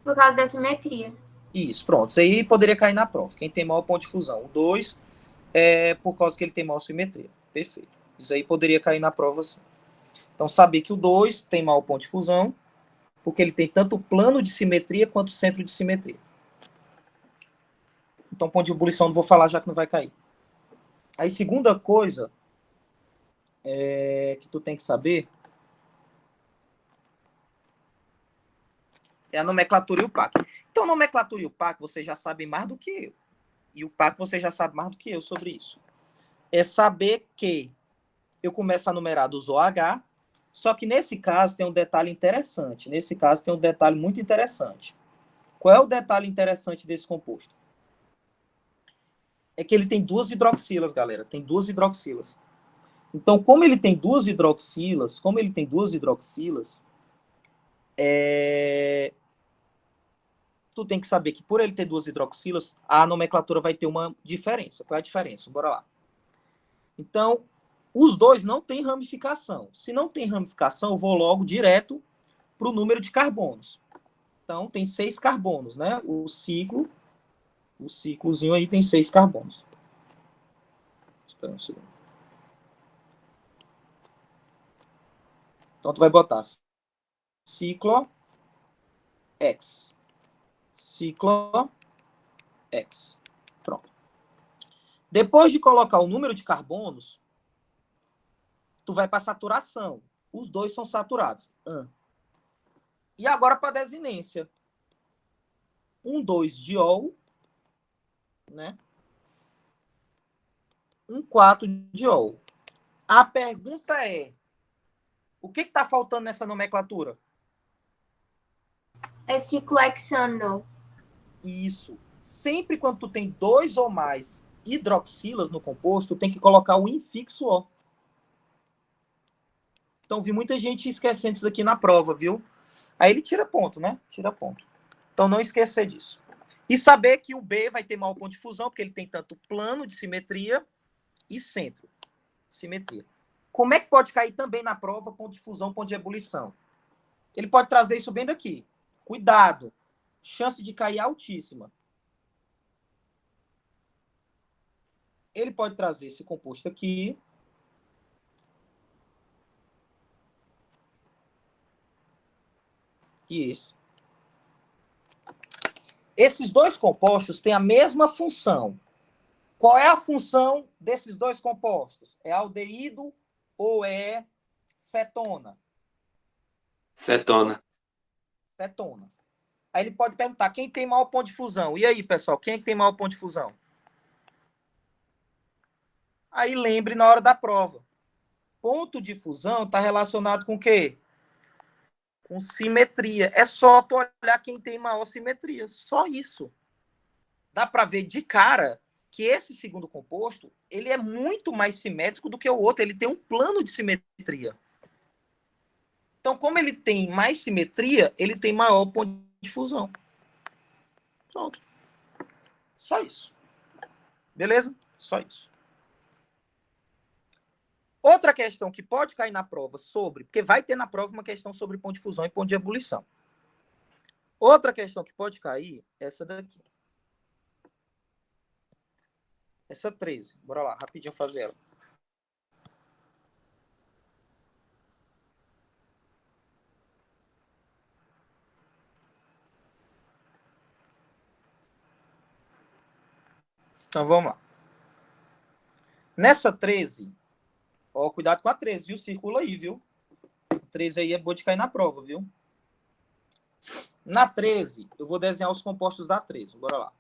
Speaker 2: por causa da simetria.
Speaker 1: Isso, pronto. Isso aí poderia cair na prova. Quem tem maior ponto de fusão. O 2 é por causa que ele tem maior simetria. Perfeito. Isso aí poderia cair na prova, sim. Então, saber que o 2 tem maior ponto de fusão, porque ele tem tanto plano de simetria quanto centro de simetria. Então, ponto de ebulição não vou falar, já que não vai cair. Aí, segunda coisa que tu tem que saber é a nomenclatura e o PAC. Então, nomenclatura e o PAC vocês já sabem mais do que eu. E o PAC você já sabe mais do que eu sobre isso. É saber que eu começo a numerar dos OH, só que nesse caso tem um detalhe interessante. Nesse caso tem um detalhe muito interessante. Qual é o detalhe interessante desse composto? É que ele tem 2 hidroxilas, galera. Tem 2 hidroxilas. Então, como ele tem 2 hidroxilas, tu tem que saber que por ele ter 2 hidroxilas, a nomenclatura vai ter uma diferença. Qual é a diferença? Bora lá. Então, os dois não têm ramificação. Se não tem ramificação, eu vou logo direto para o número de carbonos. Então, tem 6 carbonos, né? O ciclozinho aí tem 6 carbonos. Espera um segundo. Então, tu vai botar ciclo X. Ciclo X. Pronto. Depois de colocar o número de carbonos, tu vai para saturação. Os dois são saturados. E agora para desinência. 2-diol, né? 4-diol. A pergunta é, o que está faltando nessa nomenclatura?
Speaker 2: É ciclohexano.
Speaker 1: Isso. Sempre quando tu tem 2 ou mais hidroxilas no composto, tu tem que colocar o infixo O. Então, vi muita gente esquecendo isso aqui na prova, viu? Aí ele tira ponto, né? Tira ponto. Então, não esquecer disso. E saber que o B vai ter maior ponto de fusão, porque ele tem tanto plano de simetria e centro de simetria. Como é que pode cair também na prova ponto de fusão, ponto de ebulição? Ele pode trazer isso bem daqui. Cuidado. Chance de cair altíssima. Ele pode trazer esse composto aqui. E esse. Esses dois compostos têm a mesma função. Qual é a função desses dois compostos? É aldeído ou é cetona?
Speaker 4: Cetona.
Speaker 1: Cetona. Aí ele pode perguntar, quem tem maior ponto de fusão? E aí, pessoal, quem é que tem maior ponto de fusão? Aí lembre na hora da prova. Ponto de fusão está relacionado com o quê? Com simetria. É só tu olhar quem tem maior simetria. Só isso. Dá para ver de cara que esse segundo composto ele é muito mais simétrico do que o outro. Ele tem um plano de simetria. Então, como ele tem mais simetria, ele tem maior ponto de fusão. Pronto. Só isso. Beleza? Só isso. Outra questão que pode cair na prova sobre, porque vai ter na prova uma questão sobre ponto de fusão e ponto de ebulição. Outra questão que pode cair é essa daqui. Essa 13. Bora lá, rapidinho fazer ela. Então vamos lá. Nessa 13, ó, cuidado com a 13, viu? Circula aí, viu? A 13 aí é boa de cair na prova, viu? Na 13, eu vou desenhar os compostos da 13. Bora lá.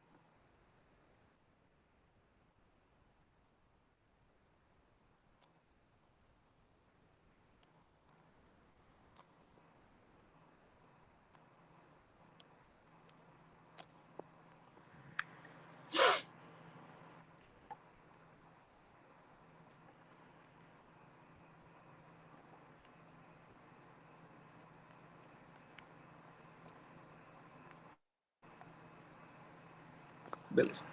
Speaker 1: Beleza.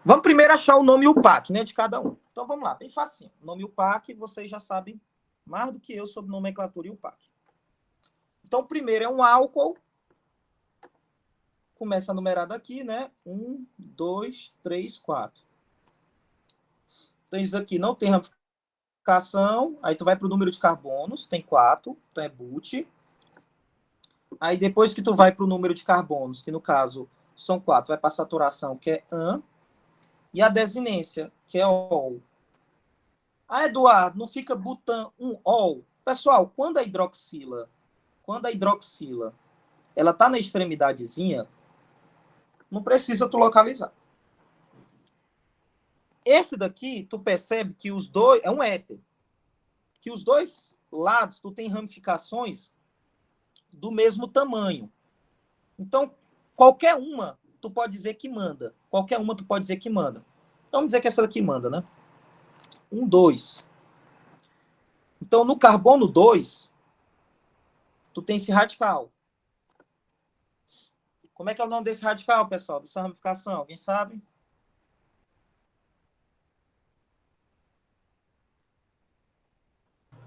Speaker 1: Vamos primeiro achar o nome e o PAC, né, de cada um. Então vamos lá, bem facinho. O nome e o PAC, vocês já sabem mais do que eu sobre nomenclatura e o PAC. Então o primeiro é um álcool. Começa numerado aqui, né? 1, 2, 3, 4. Então isso aqui não tem ramificação. Aí tu vai para o número de carbonos, tem 4, então é but. Aí depois que tu vai para o número de carbonos, que no caso são 4, vai para a saturação, que é an. E a desinência, que é ol. Ah, Eduardo, não fica butan um ol? Pessoal, quando a hidroxila, ela tá na extremidadezinha, não precisa tu localizar. Esse daqui, tu percebe que os dois, é um éter, que os dois lados, tu tem ramificações do mesmo tamanho. Então, qualquer uma, tu pode dizer que manda. Qualquer uma, tu pode dizer que manda. Então, vamos dizer que essa daqui manda, né? 1, 2. Então, no carbono 2, tu tem esse radical. Como é que é o nome desse radical, pessoal? Dessa ramificação? Alguém sabe?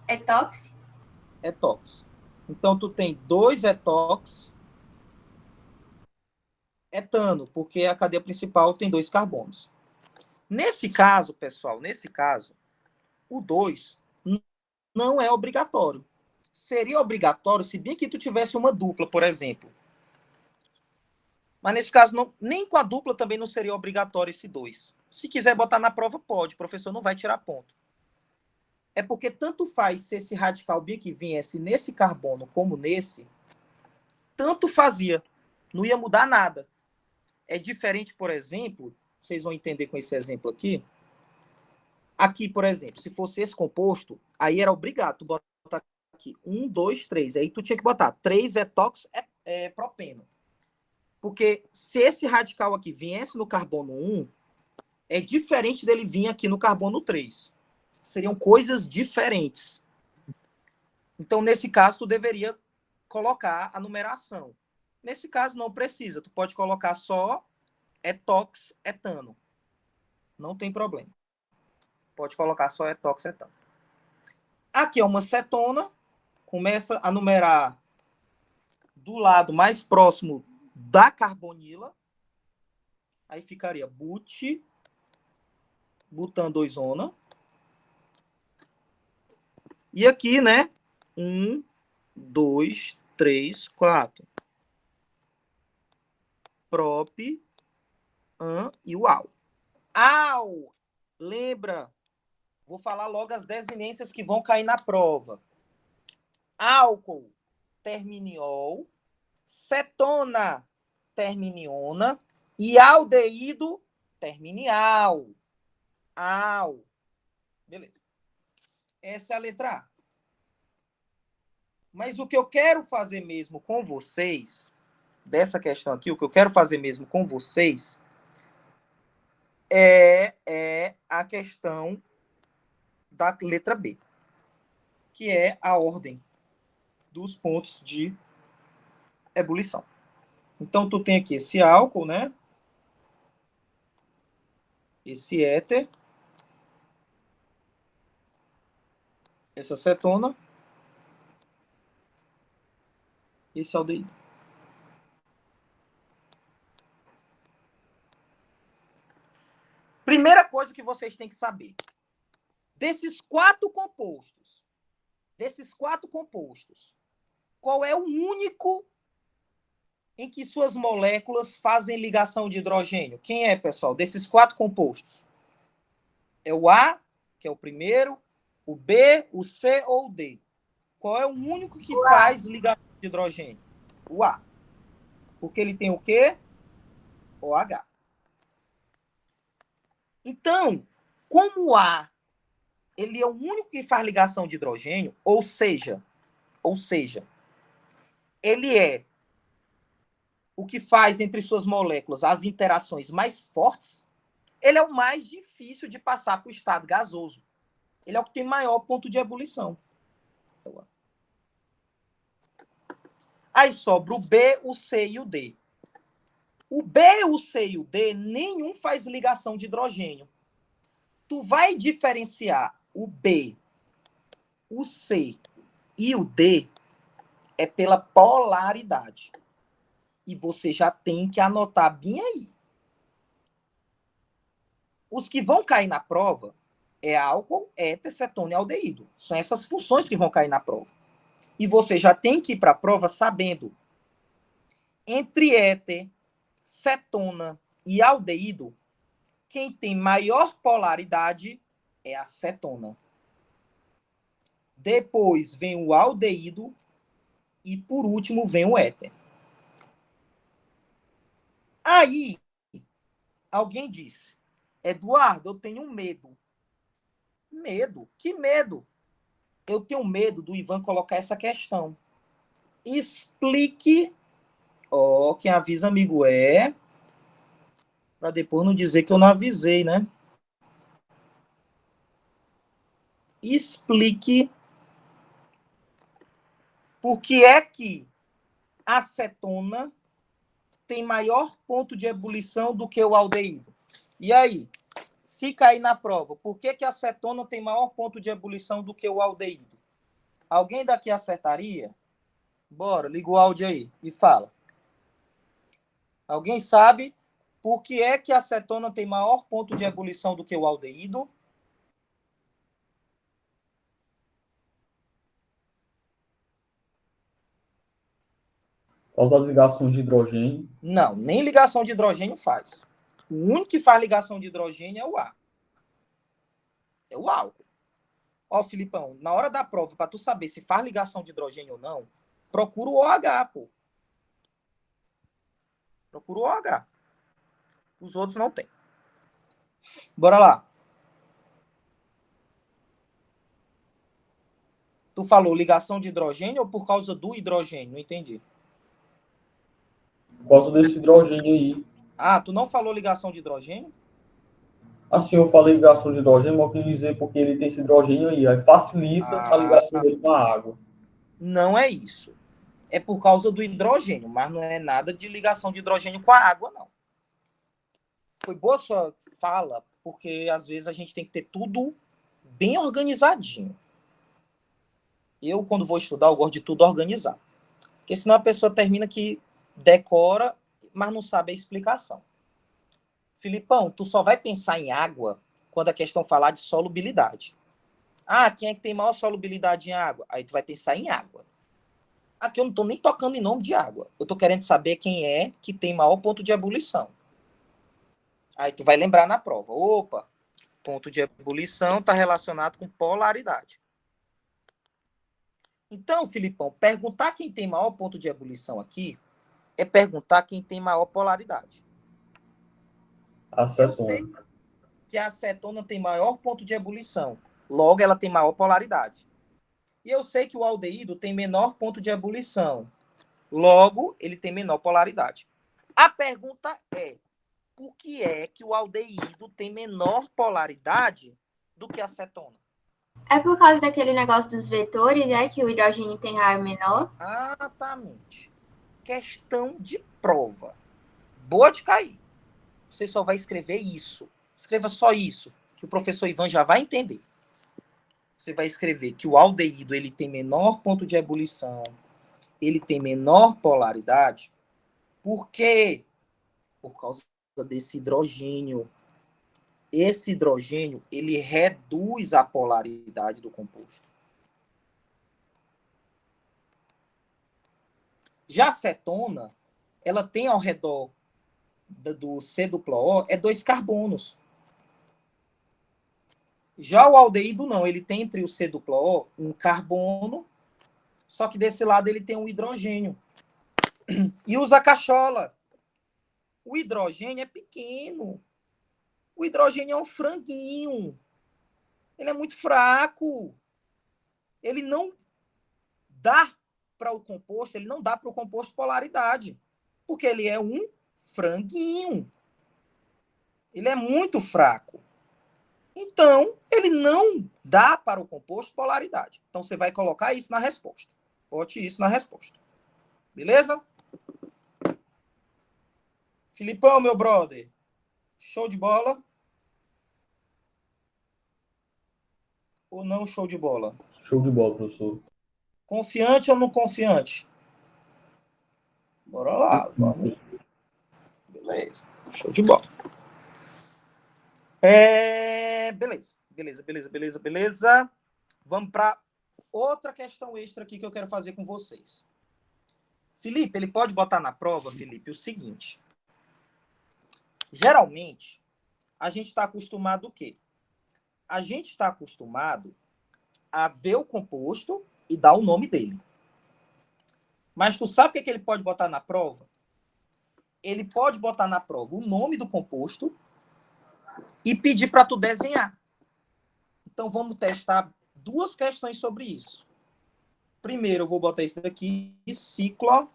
Speaker 2: Etox?
Speaker 1: Etox. Então, tu tem 2 etox etano, porque a cadeia principal tem 2 carbonos. Nesse caso, pessoal, o 2 não é obrigatório. Seria obrigatório se bem que tu tivesse uma dupla, por exemplo. Mas nesse caso, não, nem com a dupla também não seria obrigatório esse 2. Se quiser botar na prova, pode. O professor não vai tirar ponto. É porque tanto faz se esse radical B que viesse nesse carbono como nesse, tanto fazia. Não ia mudar nada. É diferente, por exemplo, vocês vão entender com esse exemplo aqui. Aqui, por exemplo, se fosse esse composto, aí era obrigado tu botar aqui 1, 2, 3. Aí tu tinha que botar 3 etox propeno. Porque se esse radical aqui viesse no carbono 1, é diferente dele vir aqui no carbono 3. Seriam coisas diferentes. Então, nesse caso, tu deveria colocar a numeração. Nesse caso, não precisa. Tu pode colocar só etox etano. Não tem problema. Pode colocar só etox etano. Aqui é uma cetona. Começa a numerar do lado mais próximo da carbonila. Aí ficaria but, butan 2-ona. E aqui, né? 1, 2, 3, 4. Prop, an e o al. Al, lembra Vou falar logo as desinências que vão cair na prova. Álcool, terminiol, cetona, terminiona e aldeído, terminial. Al. Beleza. Essa é a letra A. Mas o que eu quero fazer mesmo com vocês, dessa questão aqui, o que eu quero fazer mesmo com vocês é a questão da letra B, que é a ordem dos pontos de ebulição. Então, tu tem aqui esse álcool, né? Esse éter, essa cetona, esse aldeído. Primeira coisa que vocês têm que saber. Desses quatro compostos, qual é o único em que suas moléculas fazem ligação de hidrogênio? Quem é, pessoal? Desses quatro compostos? É o A, que é o primeiro, o B, o C ou o D? Qual é o único que faz ligação de hidrogênio? O A. Porque ele tem o quê? OH. Então, como o A ele é o único que faz ligação de hidrogênio, ou seja, ele é o que faz entre suas moléculas as interações mais fortes, ele é o mais difícil de passar para o estado gasoso. Ele é o que tem maior ponto de ebulição. Aí sobra o B, o C e o D. O B, o C e o D, nenhum faz ligação de hidrogênio. Tu vai diferenciar o B, o C e o D é pela polaridade. E você já tem que anotar bem aí. Os que vão cair na prova é álcool, éter, cetona e aldeído. São essas funções que vão cair na prova. E você já tem que ir para a prova sabendo entre éter, cetona e aldeído, quem tem maior polaridade é a cetona. Depois vem o aldeído e, por último, vem o éter. Aí, alguém disse, Eduardo, eu tenho medo. Medo? Que medo? Eu tenho medo do Ivan colocar essa questão. Explique, quem avisa amigo é, para depois não dizer que eu não avisei, né? Explique por que é que a cetona tem maior ponto de ebulição do que o aldeído. E aí, se cair na prova, por que a cetona tem maior ponto de ebulição do que o aldeído? Alguém daqui acertaria? Bora, liga o áudio aí e fala. Alguém sabe por que é que a cetona tem maior ponto de ebulição do que o aldeído?
Speaker 5: Por causa das ligações de hidrogênio.
Speaker 1: Não, nem ligação de hidrogênio faz. O único que faz ligação de hidrogênio é o A. É o álcool. Ó, Filipão, na hora da prova, para tu saber se faz ligação de hidrogênio ou não, procura o OH, pô. Procura o OH. Os outros não tem. Bora lá. Tu falou ligação de hidrogênio ou por causa do hidrogênio? Não entendi.
Speaker 5: Por causa desse hidrogênio aí.
Speaker 1: Ah, tu não falou ligação de hidrogênio?
Speaker 5: Assim, eu falei ligação de hidrogênio, mas eu quis dizer porque ele tem esse hidrogênio aí facilita a ligação dele com a água.
Speaker 1: Não é isso. É por causa do hidrogênio, mas não é nada de ligação de hidrogênio com a água, não. Foi boa sua fala, porque às vezes a gente tem que ter tudo bem organizadinho. Eu, quando vou estudar, eu gosto de tudo organizar. Porque senão a pessoa termina que decora, mas não sabe a explicação. Filipão, tu só vai pensar em água quando a questão falar de solubilidade. Ah, quem é que tem maior solubilidade em água? Aí tu vai pensar em água. Aqui eu não estou nem tocando em nome de água. Eu estou querendo saber quem é que tem maior ponto de ebulição. Aí tu vai lembrar na prova. Opa, Ponto de ebulição está relacionado com polaridade. Então, Filipão, perguntar quem tem maior ponto de ebulição aqui é perguntar quem tem maior polaridade. Eu sei
Speaker 5: Acetona.
Speaker 1: que a acetona tem maior ponto de ebulição. Logo, ela tem maior polaridade. E eu sei que o aldeído tem menor ponto de ebulição. Logo, ele tem menor polaridade. A pergunta é, por que é que o aldeído tem menor polaridade do que a acetona?
Speaker 2: É por causa daquele negócio dos vetores, que o hidrogênio tem raio menor?
Speaker 1: Exatamente. Questão de prova. Boa de cair. Você só vai escrever isso. Escreva só isso, que o professor Ivan já vai entender. Você vai escrever que o aldeído ele tem menor ponto de ebulição, ele tem menor polaridade. Por quê? Por causa desse hidrogênio. Esse hidrogênio, ele reduz a polaridade do composto. Já a cetona, ela tem ao redor do C-O, 2 carbonos. Já o aldeído não, ele tem entre o C-O um carbono, só que desse lado ele tem um hidrogênio. E usa a cachola. O hidrogênio é pequeno. O hidrogênio é um franguinho. Ele é muito fraco. Ele não dá para o composto, ele não dá para o composto polaridade, porque ele é um franguinho. Ele é muito fraco. Então, ele não dá para o composto polaridade. Então, você vai colocar isso na resposta. Bote isso na resposta. Beleza? Filipão, meu brother. Show de bola? Ou não show de bola?
Speaker 5: Show de bola, professor.
Speaker 1: Confiante ou não confiante? Bora lá, vamos. Beleza. Show de bola. Beleza. Vamos para outra questão extra aqui que eu quero fazer com vocês. Felipe, ele pode botar na prova, Felipe, o seguinte. Geralmente, a gente está acostumado o quê? A gente está acostumado a ver o composto e dar o nome dele. Mas tu sabe o que ele pode botar na prova? Ele pode botar na prova o nome do composto e pedir para tu desenhar. Então, vamos testar 2 questões sobre isso. Primeiro, eu vou botar isso daqui, ciclohexano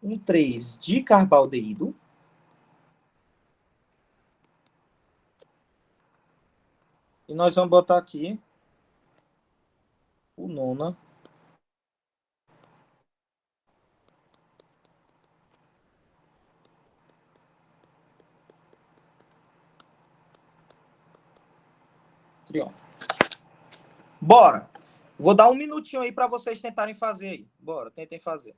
Speaker 1: 1,3 dicarbaldeído. E nós vamos botar aqui o nona. Trion. Bora. Vou dar um minutinho aí para vocês tentarem fazer aí. Bora, tentem fazer.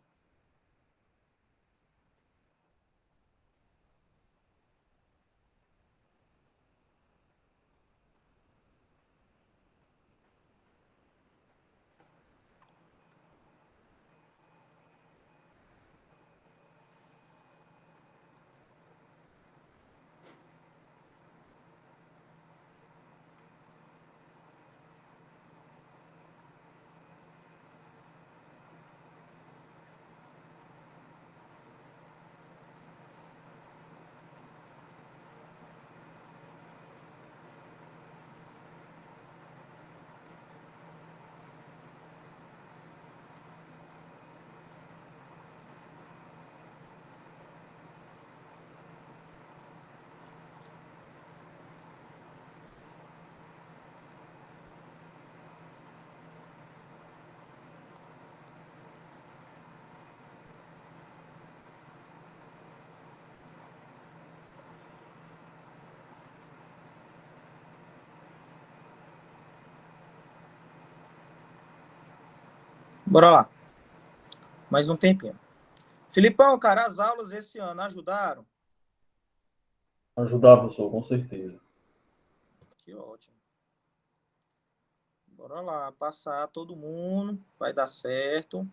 Speaker 1: Bora lá. Mais um tempinho. Filipão, cara, as aulas esse ano ajudaram?
Speaker 5: Ajudar, professor, com certeza.
Speaker 1: Que ótimo. Bora lá, passar todo mundo, vai dar certo.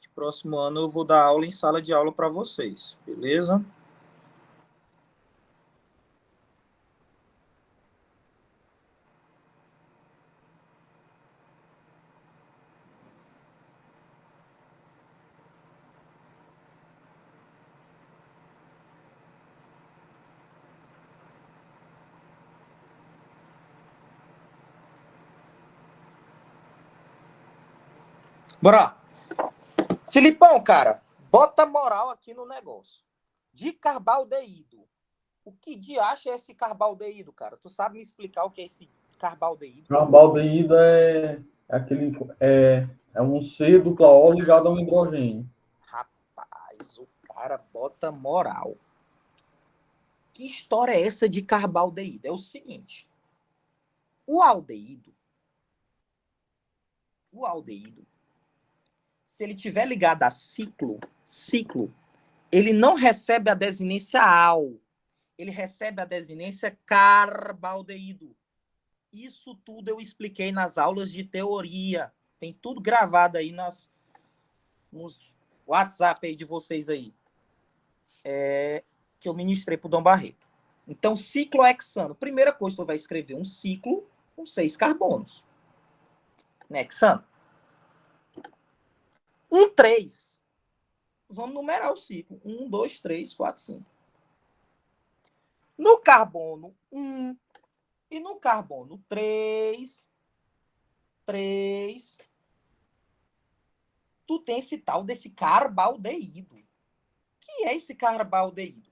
Speaker 1: Que próximo ano eu vou dar aula em sala de aula para vocês, beleza? Bora. Filipão, cara, bota moral aqui no negócio. Dicarbaldeído. O que de acha é esse carbaldeído, cara? Tu sabe me explicar o que é esse carbaldeído?
Speaker 5: Carbaldeído é um C dupla O ligado a um hidrogênio.
Speaker 1: Rapaz, o cara bota moral. Que história é essa de carbaldeído? É o seguinte. O aldeído, se ele tiver ligado a ciclo, ele não recebe a desinência al. Ele recebe a desinência carbaldeído. Isso tudo eu expliquei nas aulas de teoria. Tem tudo gravado aí nos WhatsApp aí de vocês aí. Que eu ministrei para o Dom Barreto. Então, ciclohexano. Primeira coisa, tu vai escrever um ciclo com 6 carbonos. Né, hexano? 3. Vamos numerar o ciclo. 1, 2, 3, 4, 5. No carbono 1 e no carbono 3, tu tem esse tal desse carbaldeído. O que é esse carbaldeído?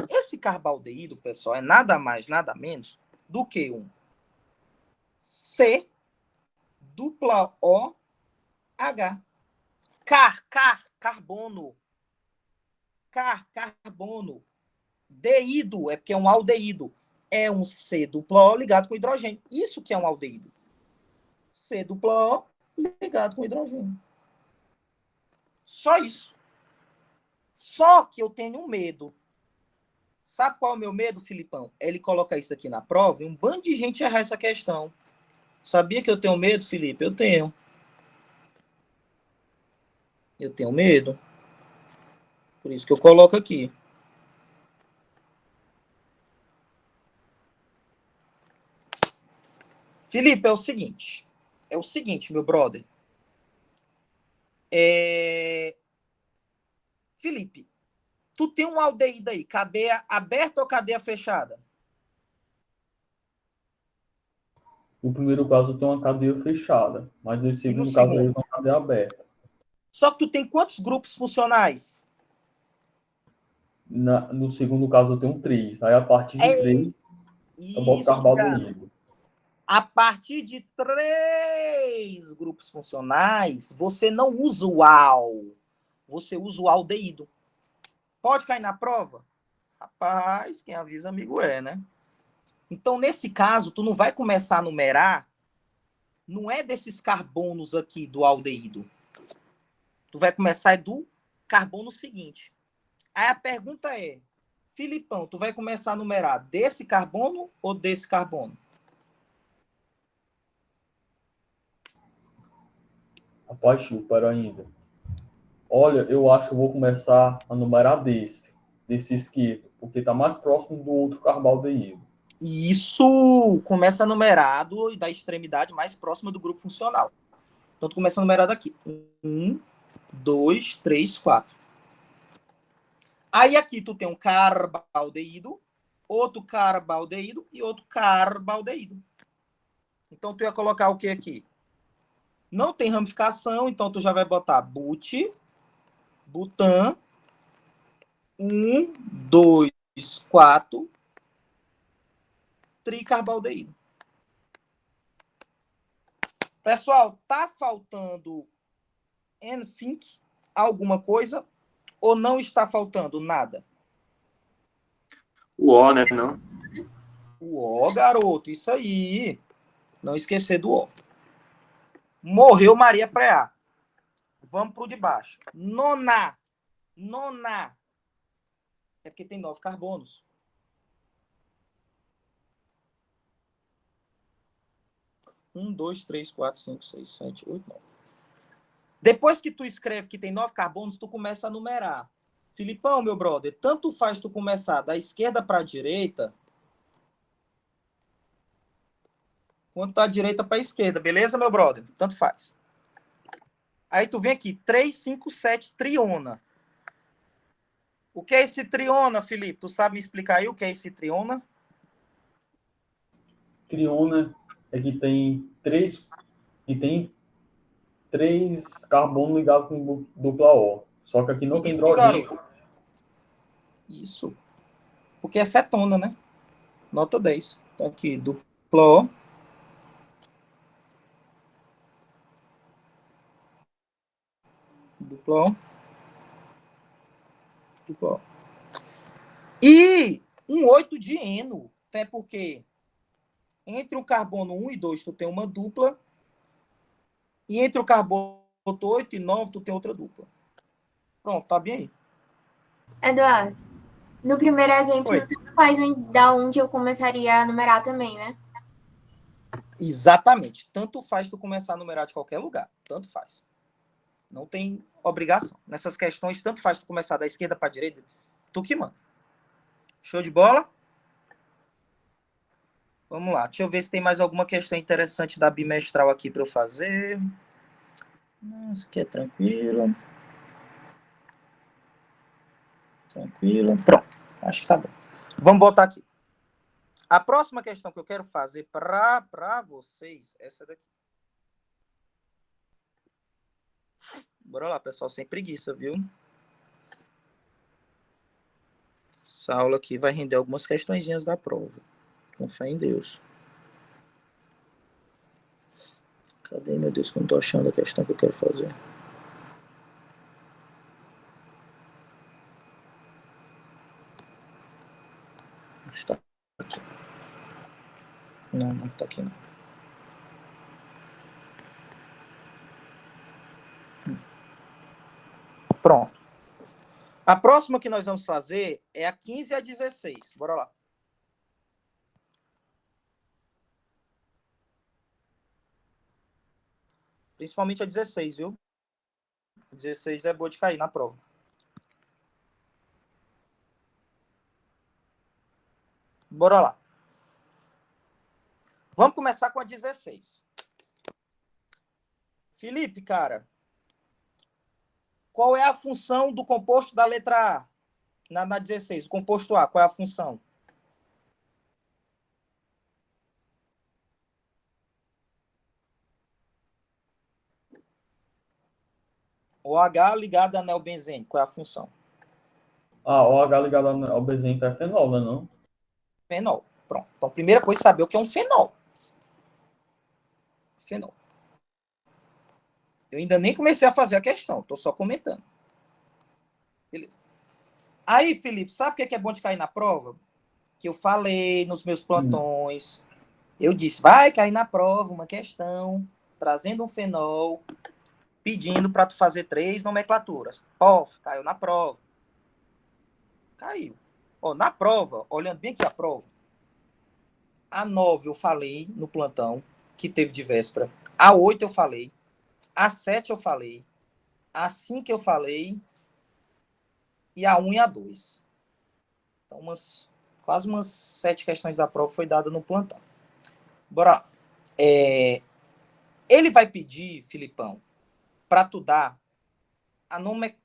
Speaker 1: Esse carbaldeído, pessoal, é nada mais, nada menos do que um C dupla O H. Carbono. Carbono. Deído é porque é um aldeído. É um C dupla O ligado com hidrogênio. Isso que é um aldeído. C dupla O ligado com hidrogênio. Só isso. Só que eu tenho um medo. Sabe qual é o meu medo, Filipão? Ele coloca isso aqui na prova e um bando de gente errar essa questão. Sabia que eu tenho medo, Felipe? Eu tenho. Eu tenho medo. Por isso que eu coloco aqui. Felipe, é o seguinte, meu brother. Felipe, tu tem um aldeído aí, cadeia aberta ou cadeia fechada?
Speaker 5: No primeiro caso tem uma cadeia fechada, mas no segundo caso aí é uma cadeia aberta.
Speaker 1: Só que tu tem quantos grupos funcionais?
Speaker 5: No segundo caso eu tenho 3. Aí a partir de 3 eu boto carbaldeído.
Speaker 1: A partir de 3 grupos funcionais, você não usa o al, você usa o aldeído. Pode cair na prova? Rapaz, quem avisa amigo é, né? Então, nesse caso, tu não vai começar a numerar, não é desses carbonos aqui do aldeído. Tu vai começar do carbono seguinte. Aí a pergunta é, Filipão, tu vai começar a numerar desse carbono ou desse carbono?
Speaker 5: Rapaz, chupa ainda. Olha, eu acho que eu vou começar a numerar desse esquerdo, porque está mais próximo do outro carbaldeído.
Speaker 1: Isso começa numerado da extremidade mais próxima do grupo funcional. Então, tu começa a numerar daqui. 1, 2, 3, 4. Aí aqui tu tem um carbaldeído, outro carbaldeído e outro carbaldeído. Então, tu ia colocar o que aqui? Não tem ramificação, então tu já vai botar but, butan, 1, 2, 4, tricarbaldeído. Pessoal, tá faltando enfim alguma coisa ou não está faltando nada?
Speaker 4: O O, né? Não?
Speaker 1: O O, garoto, isso aí. Não esquecer do O. Morreu Maria Preá. Vamos pro de baixo. Nona. É porque tem 9 carbonos. Um, 2, 3, 4, 5, 6, 7, 8, 9. Depois que tu escreve que tem 9 carbonos, tu começa a numerar. Filipão, meu brother, tanto faz tu começar da esquerda para a direita, quanto da direita para a esquerda, beleza, meu brother? Tanto faz. Aí tu vem aqui, 3, 5, 7, triona. O que é esse triona, Felipe? Tu sabe me explicar aí o que é esse triona?
Speaker 5: Triona é que tem 3 carbono ligado com dupla O. Só que aqui não tem
Speaker 1: Isso,
Speaker 5: hidrogênio.
Speaker 1: garoto. Isso. Porque é cetona, né? Nota 10. Tá aqui, dupla O. Dupla O. Dupla O. E um 8 de eno. Até porque entre o carbono 1 e 2 tu tem uma dupla. E entre o carbono 8 e 9 tu tem outra dupla. Pronto, tá bem aí.
Speaker 2: Eduardo, no primeiro exemplo,
Speaker 1: Oi.
Speaker 2: tanto faz da onde eu começaria a numerar também, né?
Speaker 1: Exatamente. Tanto faz tu começar a numerar de qualquer lugar. Tanto faz. Não tem obrigação. Nessas questões, tanto faz tu começar da esquerda para a direita, tu que manda. Show de bola? Vamos lá. Deixa eu ver se tem mais alguma questão interessante da bimestral aqui para eu fazer. Isso aqui é tranquilo. Tranquilo. Pronto. Acho que tá bom. Vamos voltar aqui. A próxima questão que eu quero fazer para vocês é essa daqui. Bora lá, pessoal, sem preguiça, viu? Essa aula aqui vai render algumas questõezinhas da prova. Com fé em Deus. Cadê, meu Deus, que eu não tô achando a questão que eu quero fazer? Está aqui. Não tá aqui não. Pronto. A próxima que nós vamos fazer é a 15 e a 16. Bora lá. Principalmente a 16, viu? 16 é boa de cair na prova. Bora lá. Vamos começar com a 16. Felipe, cara, qual é a função do composto da letra A? Na 16, o composto A, qual é a função? O H ligado a anel benzênico, qual é a função?
Speaker 5: O H ligado ao benzeno é fenol, né, não?
Speaker 1: Fenol. Pronto. Então, primeira coisa é saber o que é um fenol. Fenol. Eu ainda nem comecei a fazer a questão, estou só comentando. Beleza. Aí, Felipe, sabe o que é bom de cair na prova? Que eu falei nos meus plantões. Eu disse, vai cair na prova uma questão trazendo um fenol, pedindo para tu fazer 3 nomenclaturas. Pof, caiu na prova. Caiu. Ó, na prova, olhando bem aqui a prova, a 9 eu falei no plantão, que teve de véspera. A 8 eu falei. A 7 eu falei. A 5 eu falei. E a 1 e a 2. Então, quase umas 7 questões da prova foi dada no plantão. Bora lá. Ele vai pedir, Filipão, para tu dar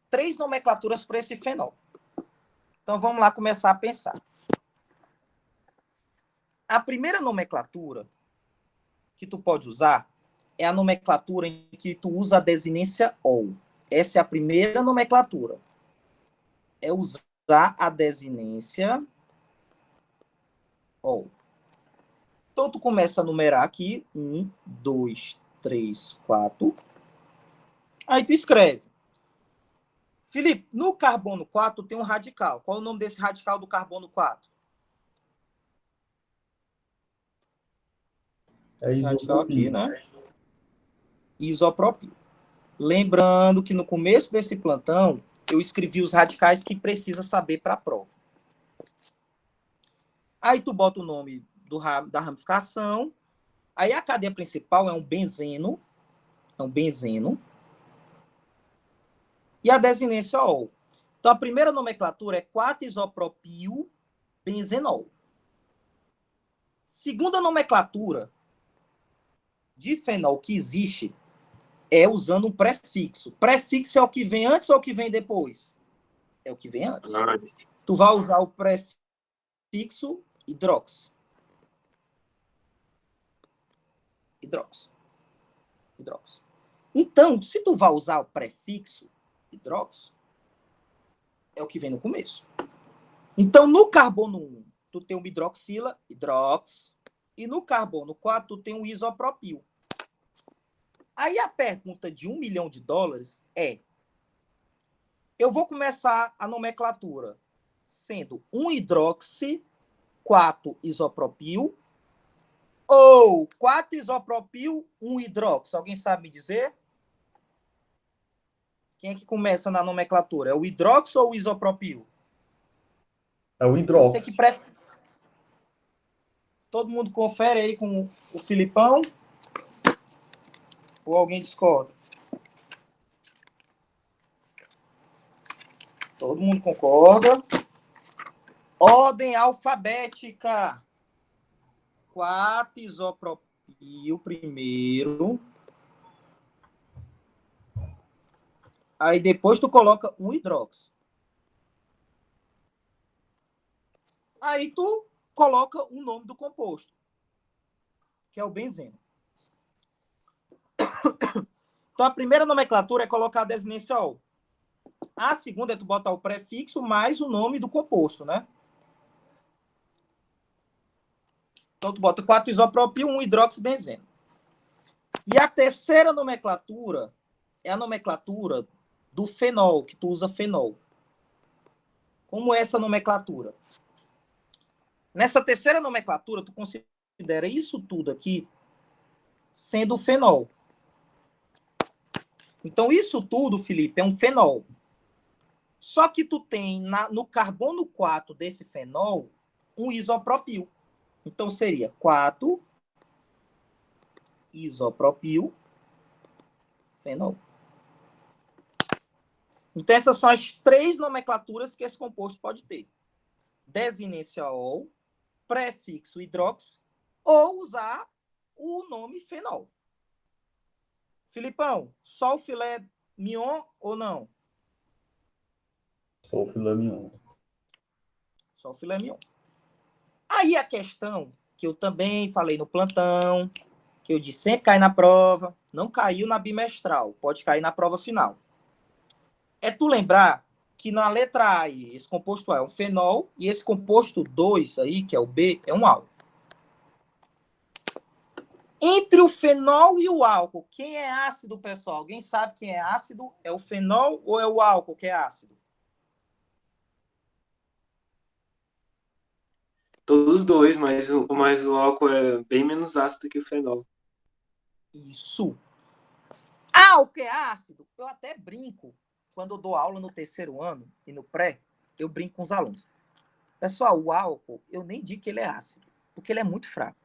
Speaker 1: 3 nomenclaturas para esse fenol. Então, vamos lá começar a pensar. A primeira nomenclatura que tu pode usar é a nomenclatura em que tu usa a desinência OL. Essa é a primeira nomenclatura. É usar a desinência OL. Então, tu começa a numerar aqui. 1, 2, 3, 4. Aí tu escreve. Felipe, no carbono 4 tem um radical. Qual é o nome desse radical do carbono 4? Esse radical aqui, né? Isopropil. Lembrando que no começo desse plantão, eu escrevi os radicais que precisa saber para a prova. Aí tu bota o nome da ramificação. Aí a cadeia principal é um benzeno. É um benzeno. E a desinência OL. Então, a primeira nomenclatura é 4-isopropil benzenol. Segunda nomenclatura de fenol que existe é usando um prefixo. Prefixo é o que vem antes ou o que vem depois? É o que vem antes. Tu vai usar o prefixo hidrox. Hidrox. Então, se tu vai usar o prefixo hidrox, é o que vem no começo. Então, no carbono 1, tu tem uma hidroxila, hidrox, e no carbono 4, tu tem um isopropil. Aí a pergunta de $1 milhão é, eu vou começar a nomenclatura sendo 1 hidroxi, 4 isopropil, ou 4 isopropil, 1 hidrox. Alguém sabe me dizer? Quem é que começa na nomenclatura? É o hidrox ou o isopropil?
Speaker 5: É o
Speaker 1: Você
Speaker 5: hidrox.
Speaker 1: que prefere. Todo mundo confere aí com o Filipão? Ou alguém discorda? Todo mundo concorda. Ordem alfabética. 4 isopropil primeiro. Aí depois tu coloca um hidrox. Aí tu coloca o nome do composto, que é o benzeno. Então a primeira nomenclatura é colocar a desinência ol. A segunda é tu botar o prefixo mais o nome do composto, né? Então tu bota 4 isopropil, 1 hidroxibenzeno. E a terceira nomenclatura é a nomenclatura do fenol, que tu usa fenol. Como é essa nomenclatura? Nessa terceira nomenclatura, tu considera isso tudo aqui sendo fenol. Então, isso tudo, Felipe, é um fenol. Só que tu tem no carbono 4 desse fenol um isopropil. Então, seria 4 isopropil fenol. Então, essas são as 3 nomenclaturas que esse composto pode ter. Desinência ol, prefixo hidrox, ou usar o nome fenol. Filipão, só o filé mignon ou não?
Speaker 5: Só o filé mignon.
Speaker 1: Só o filé mignon. Aí a questão que eu também falei no plantão, que eu disse sempre cai na prova, não caiu na bimestral, pode cair na prova final. É tu lembrar que na letra A, esse composto A é um fenol, e esse composto 2 aí, que é o B, é um álcool. Entre o fenol e o álcool, quem é ácido, pessoal? Alguém sabe quem é ácido? É o fenol ou é o álcool que é ácido?
Speaker 4: Todos os dois, mas o álcool é bem menos ácido que o fenol.
Speaker 1: Isso. Álcool é ácido? Eu até brinco. Quando eu dou aula no terceiro ano e no pré, eu brinco com os alunos. Pessoal, o álcool, eu nem digo que ele é ácido, porque ele é muito fraco.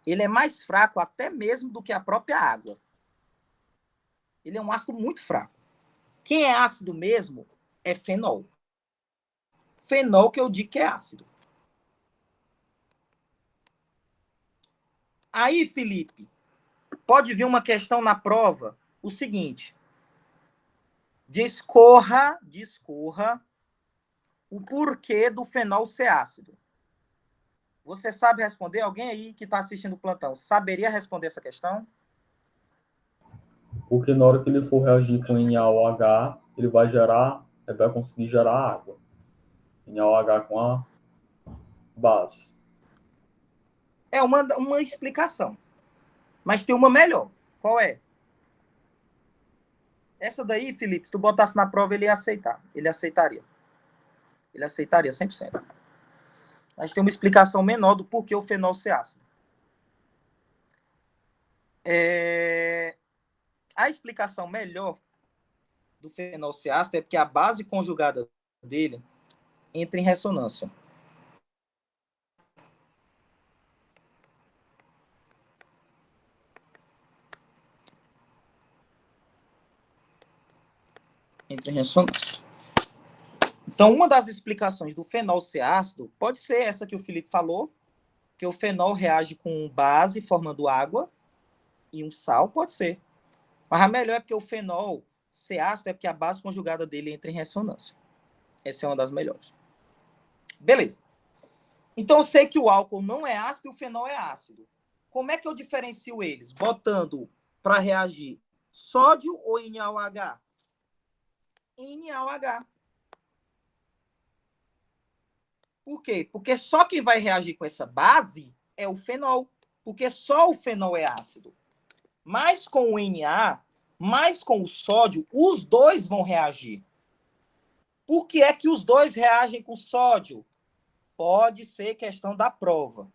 Speaker 1: Ele é mais fraco até mesmo do que a própria água. Ele é um ácido muito fraco. Quem é ácido mesmo é fenol. Fenol que eu digo que é ácido. Aí, Felipe, pode vir uma questão na prova, o seguinte. Discorra o porquê do fenol ser ácido. Você sabe responder? Alguém aí que está assistindo o plantão saberia responder essa questão?
Speaker 5: Porque na hora que ele for reagir com NaOH, ele vai conseguir gerar água. NaOH com a base.
Speaker 1: É uma explicação. Mas tem uma melhor. Qual é? Essa daí, Felipe, se tu botasse na prova, ele ia aceitar. Ele aceitaria. Ele aceitaria 100%. Mas tem uma explicação menor do porquê o fenol ser ácido. A explicação melhor do fenol ser ácido é porque a base conjugada dele entra em ressonância. Entra em ressonância. Então, uma das explicações do fenol ser ácido pode ser essa que o Felipe falou, que o fenol reage com base formando água e um sal, pode ser. Mas a melhor é porque o fenol ser ácido é porque a base conjugada dele entra em ressonância. Essa é uma das melhores. Beleza. Então, eu sei que o álcool não é ácido e o fenol é ácido. Como é que eu diferencio eles? Botando para reagir Sódio ou NaOH? NaOH. Por quê? Porque só quem vai reagir com essa base é o fenol. Porque só o fenol é ácido. Mas com o Na, mais com o sódio, os dois vão reagir. Por que é que os dois reagem com sódio? Pode ser questão da prova.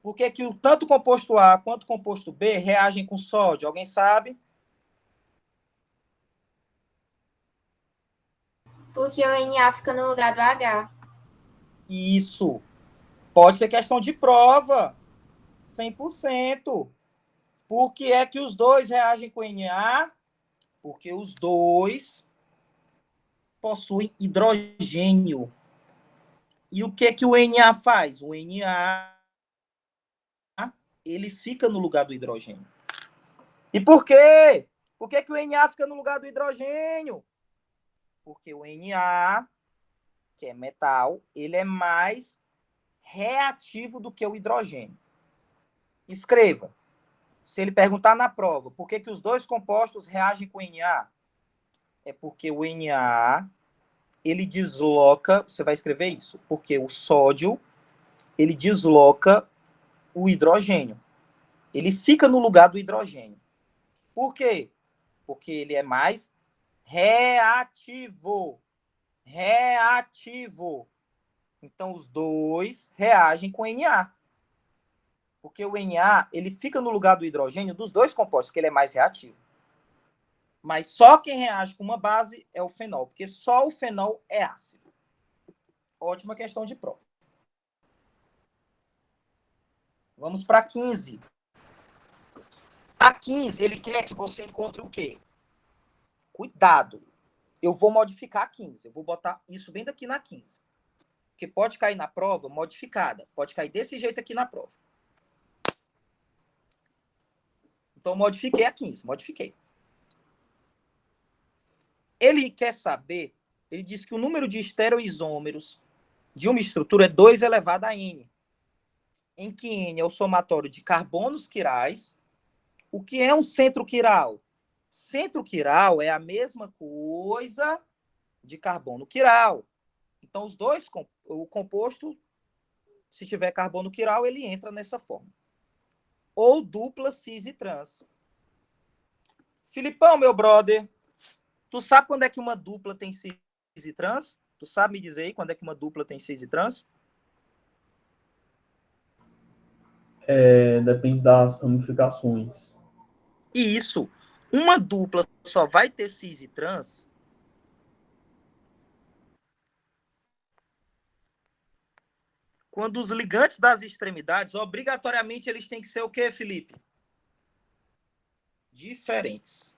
Speaker 1: Por que que tanto o composto A quanto o composto B reagem com sódio? Alguém sabe?
Speaker 2: Porque o Na fica no lugar do H.
Speaker 1: Isso. Pode ser questão de prova. 100%. Por que é que os dois reagem com Na? Porque os dois possuem hidrogênio. E o que que o Na faz? O Na, ele fica no lugar do hidrogênio. E por quê? Por que que o Na fica no lugar do hidrogênio? Porque o Na, que é metal, ele é mais reativo do que o hidrogênio. Escreva. Se ele perguntar na prova, por que que os dois compostos reagem com Na? É porque o Na, ele desloca, você vai escrever isso, porque o sódio, ele desloca o hidrogênio. Ele fica no lugar do hidrogênio. Por quê? Porque ele é mais reativo. Reativo. Então, os dois reagem com Na. Porque o Na, ele fica no lugar do hidrogênio dos dois compostos, porque ele é mais reativo. Mas só quem reage com uma base é o fenol, porque só o fenol é ácido. Ótima questão de prova. Vamos para 15. A 15, ele quer que você encontre o quê? Cuidado. Eu vou modificar a 15. Eu vou botar isso bem daqui na 15. Porque pode cair na prova modificada. Pode cair desse jeito aqui na prova. Então, modifiquei a 15. Modifiquei. Ele quer saber, ele diz que o número de estereoisômeros de uma estrutura é 2 elevado a N. Em que N é o somatório de carbonos quirais. O que é um centro quiral? Centro quiral é a mesma coisa de carbono quiral. Então, os dois, o composto, se tiver carbono quiral, ele entra nessa forma. Ou dupla cis e trans. Filipão, meu brother, tu sabe quando é que uma dupla tem cis e trans? Tu sabe me dizer aí quando é que uma dupla tem cis e trans?
Speaker 5: Depende das ramificações.
Speaker 1: E isso, uma dupla só vai ter cis e trans quando os ligantes das extremidades, obrigatoriamente, eles têm que ser o quê, Felipe? Diferentes.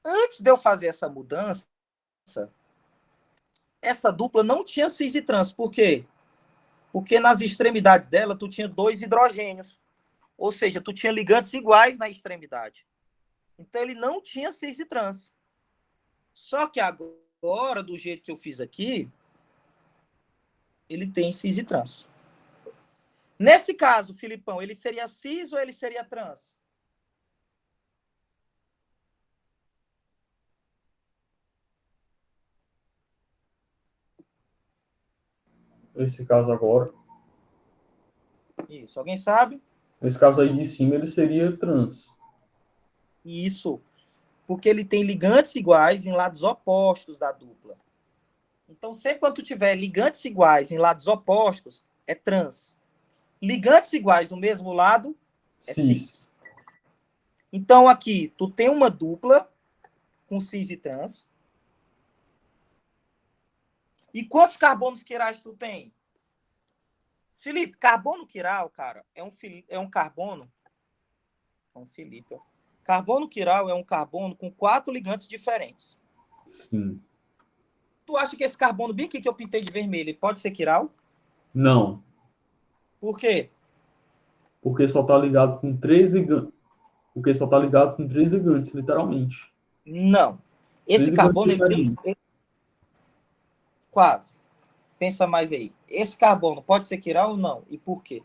Speaker 1: Antes de eu fazer essa mudança, essa dupla não tinha cis e trans. Por quê? Porque nas extremidades dela, tu tinha 2 hidrogênios. Ou seja, tu tinha ligantes iguais na extremidade. Então, ele não tinha cis e trans. Só que agora, do jeito que eu fiz aqui, ele tem cis e trans. Nesse caso, Filipão, ele seria cis ou ele seria trans?
Speaker 5: Nesse caso agora,
Speaker 1: Isso, alguém sabe?
Speaker 5: nesse caso aí de cima, ele seria trans.
Speaker 1: Isso, porque ele tem ligantes iguais em lados opostos da dupla. Então, sempre quando tu tiver ligantes iguais em lados opostos, é trans. Ligantes iguais do mesmo lado, é cis. Então, aqui, tu tem uma dupla com cis e trans. E quantos carbonos quirais tu tem? Felipe, carbono quiral, cara, é um carbono. É um Felipe. Carbono quiral é um carbono com 4 ligantes diferentes.
Speaker 5: Sim.
Speaker 1: Tu acha que esse carbono bem aqui que eu pintei de vermelho, ele pode ser quiral?
Speaker 5: Não.
Speaker 1: Por quê?
Speaker 5: Porque só está ligado com 3 ligantes. Porque só está ligado com 3 ligantes, literalmente.
Speaker 1: Não. Esse
Speaker 5: 3
Speaker 1: carbono,
Speaker 5: ligantes diferentes.
Speaker 1: quase. Pensa mais aí. Esse carbono pode ser quiral ou não? E por quê?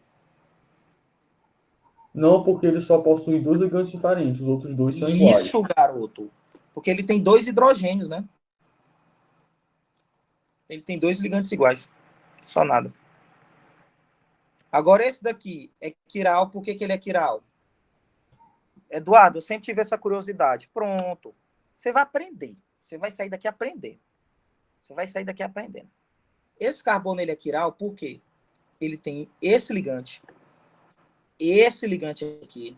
Speaker 5: Não, porque ele só possui dois ligantes diferentes, os outros dois são iguais.
Speaker 1: Isso, garoto. Porque ele tem 2 hidrogênios, né? Ele tem 2 ligantes iguais. Só nada. Agora, esse daqui é quiral. Por que ele é quiral? Eduardo, eu sempre tive essa curiosidade. Pronto. Você vai aprender. Você vai sair daqui aprendendo. Você vai sair daqui aprendendo. Esse carbono ele é quiral por quê? Ele tem esse ligante aqui,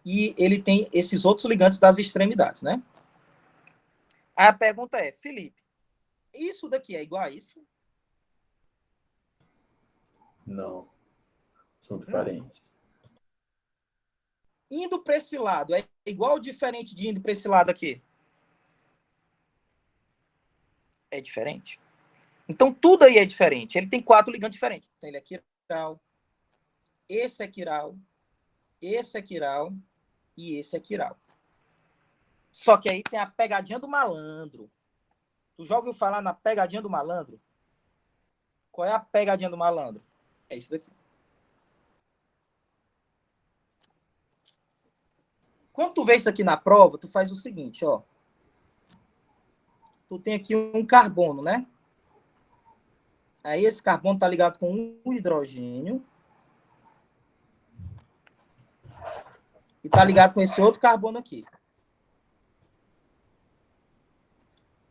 Speaker 1: e ele tem esses outros ligantes das extremidades, né? Aí a pergunta é, Felipe, isso daqui é igual a isso?
Speaker 5: Não, são diferentes.
Speaker 1: Indo para esse lado, é igual ou diferente de indo para esse lado aqui? É diferente. Então, tudo aí é diferente. Ele tem 4 ligantes diferentes. Então, ele é quiral, esse é quiral, esse é quiral e esse é quiral. Só que aí tem a pegadinha do malandro. Tu já ouviu falar na pegadinha do malandro? Qual é a pegadinha do malandro? É isso daqui. Quando tu vê isso aqui na prova, tu faz o seguinte, ó. Tu tem aqui um carbono, né? Aí esse carbono tá ligado com um hidrogênio. E tá ligado com esse outro carbono aqui.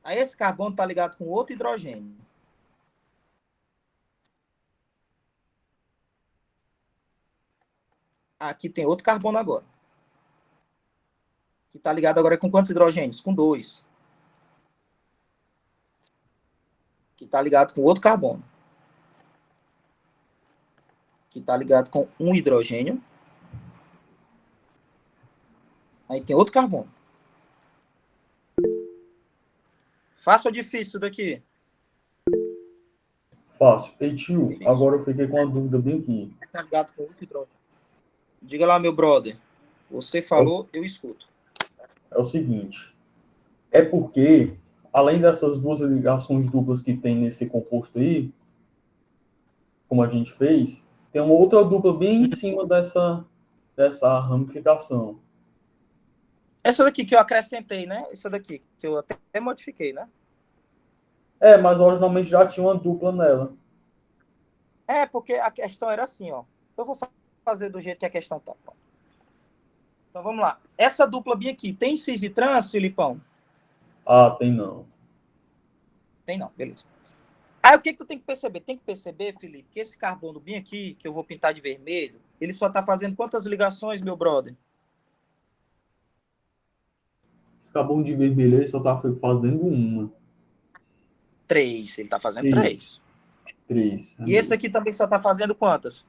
Speaker 1: Aí esse carbono tá ligado com outro hidrogênio. Aqui tem outro carbono agora. Que tá ligado agora com quantos hidrogênios? Com 2. Que tá ligado com outro carbono. Que tá ligado com um hidrogênio. Aí tem outro carbono. Fácil ou difícil isso daqui?
Speaker 5: Fácil. Ei, tio,
Speaker 1: Difícil.
Speaker 5: agora eu fiquei com uma dúvida bem aqui.
Speaker 1: Tá ligado com outro hidrogênio. Diga lá, meu brother. Você falou, eu escuto.
Speaker 5: É o seguinte, é porque, além dessas duas ligações duplas que tem nesse composto aí, como a gente fez, tem uma outra dupla bem em cima dessa ramificação.
Speaker 1: Essa daqui que eu acrescentei, né? Essa daqui que eu até modifiquei, né?
Speaker 5: É, mas originalmente já tinha uma dupla nela.
Speaker 1: É, porque a questão era assim, ó. Eu vou fazer do jeito que a questão tá. Então vamos lá. Essa dupla bem aqui, tem cis e trans, Filipão?
Speaker 5: Ah, tem não.
Speaker 1: Tem não, beleza. Aí o que tu tem que perceber? Tem que perceber, Felipe, que esse carbono bem aqui, que eu vou pintar de vermelho, ele só tá fazendo quantas ligações, meu brother?
Speaker 5: Esse carbono de vermelho aí só tá fazendo uma.
Speaker 1: 3. Ele tá fazendo
Speaker 5: Três.
Speaker 1: 3.
Speaker 5: Três.
Speaker 1: E esse aqui também só tá fazendo quantas?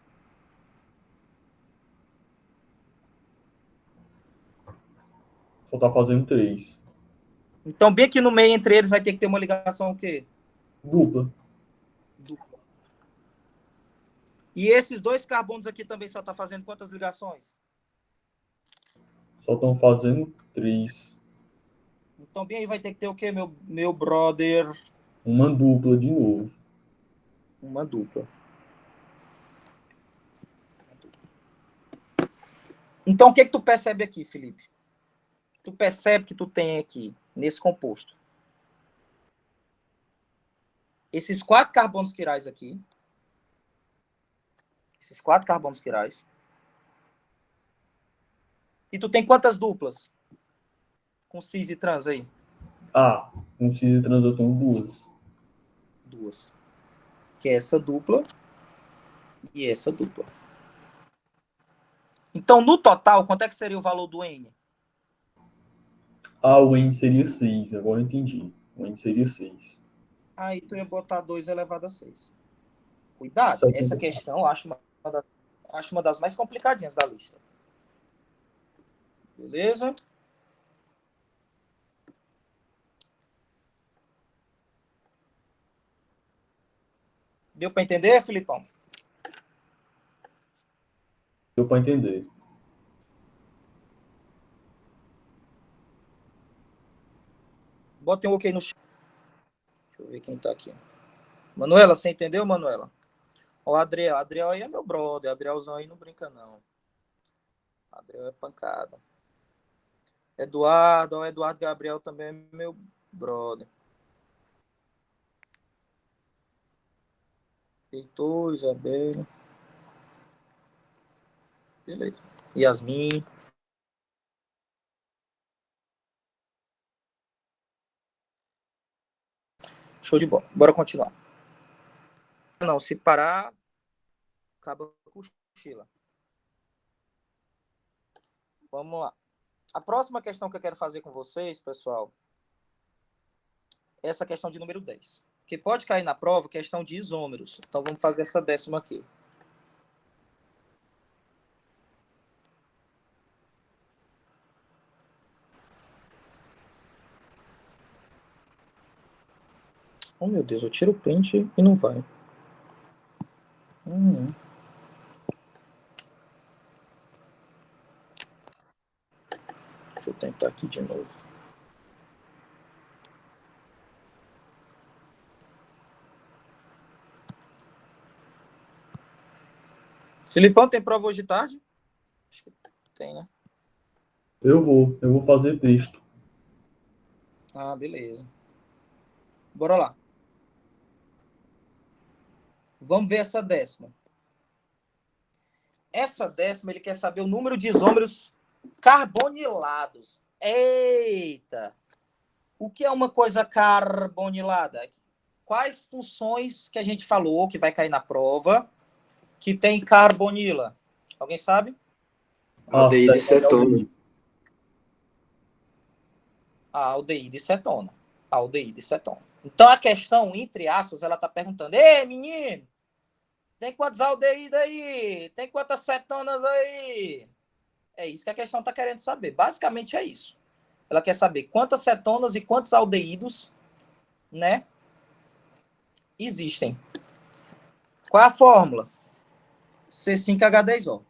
Speaker 5: Só tá fazendo 3.
Speaker 1: Então, bem aqui no meio entre eles vai ter que ter uma ligação o quê?
Speaker 5: Dupla.
Speaker 1: Dupla. E esses 2 carbonos aqui também só tá fazendo quantas ligações?
Speaker 5: Só estão fazendo 3.
Speaker 1: Então, bem aí vai ter que ter o quê, meu brother?
Speaker 5: Uma dupla de novo.
Speaker 1: Uma dupla. Então, o que tu percebe aqui, Felipe? Tu percebe que tu tem aqui, nesse composto, esses 4 carbonos quirais aqui. Esses 4 carbonos quirais. E tu tem quantas duplas? Com cis e trans aí?
Speaker 5: Ah, com cis e trans eu tenho 2.
Speaker 1: 2. Que é essa dupla e essa dupla. Então, no total, quanto é que seria o valor do N?
Speaker 5: Ah, o N seria 6. Agora eu entendi. O N seria 6.
Speaker 1: Aí tu ia botar 2 elevado a 6. Cuidado,
Speaker 5: Certo.
Speaker 1: essa questão eu acho uma das mais complicadinhas da lista. Beleza? Deu para entender, Filipão?
Speaker 5: Deu para entender.
Speaker 1: Bota um ok no chat. Deixa eu ver quem tá aqui. Manuela, você entendeu, Manuela? Ó, Adriel aí é meu brother. Adrielzão aí não brinca, não. Adriel é pancada. Eduardo, o Eduardo Gabriel também é meu brother. Heitor, Isabela. Beleza. Yasmin. Show de bola. Bora continuar. Não, se parar, acaba com o cochila. Vamos lá. A próxima questão que eu quero fazer com vocês, pessoal, é essa questão de número 10. Que pode cair na prova, questão de isômeros. Então, vamos fazer essa 10ª aqui. Oh, meu Deus, eu tiro o print e não vai. Deixa eu tentar aqui de novo. Filipão, tem prova hoje de tarde? Acho que tem, né?
Speaker 5: Eu vou fazer texto.
Speaker 1: Ah, beleza. Bora lá. Vamos ver essa 10ª. Essa 10ª, ele quer saber o número de isômeros carbonilados. Eita! O que é uma coisa carbonilada? Quais funções que a gente falou que vai cair na prova que tem carbonila? Alguém sabe?
Speaker 4: Aldeído e cetona.
Speaker 1: A aldeído e cetona. Aldeído e cetona. Então a questão, entre aspas, ela está perguntando: ei, menino, tem quantos aldeídos aí? Tem quantas cetonas aí? É isso que a questão está querendo saber. Basicamente é isso. Ela quer saber quantas cetonas e quantos aldeídos, né, existem. Qual é a fórmula? C5H10O.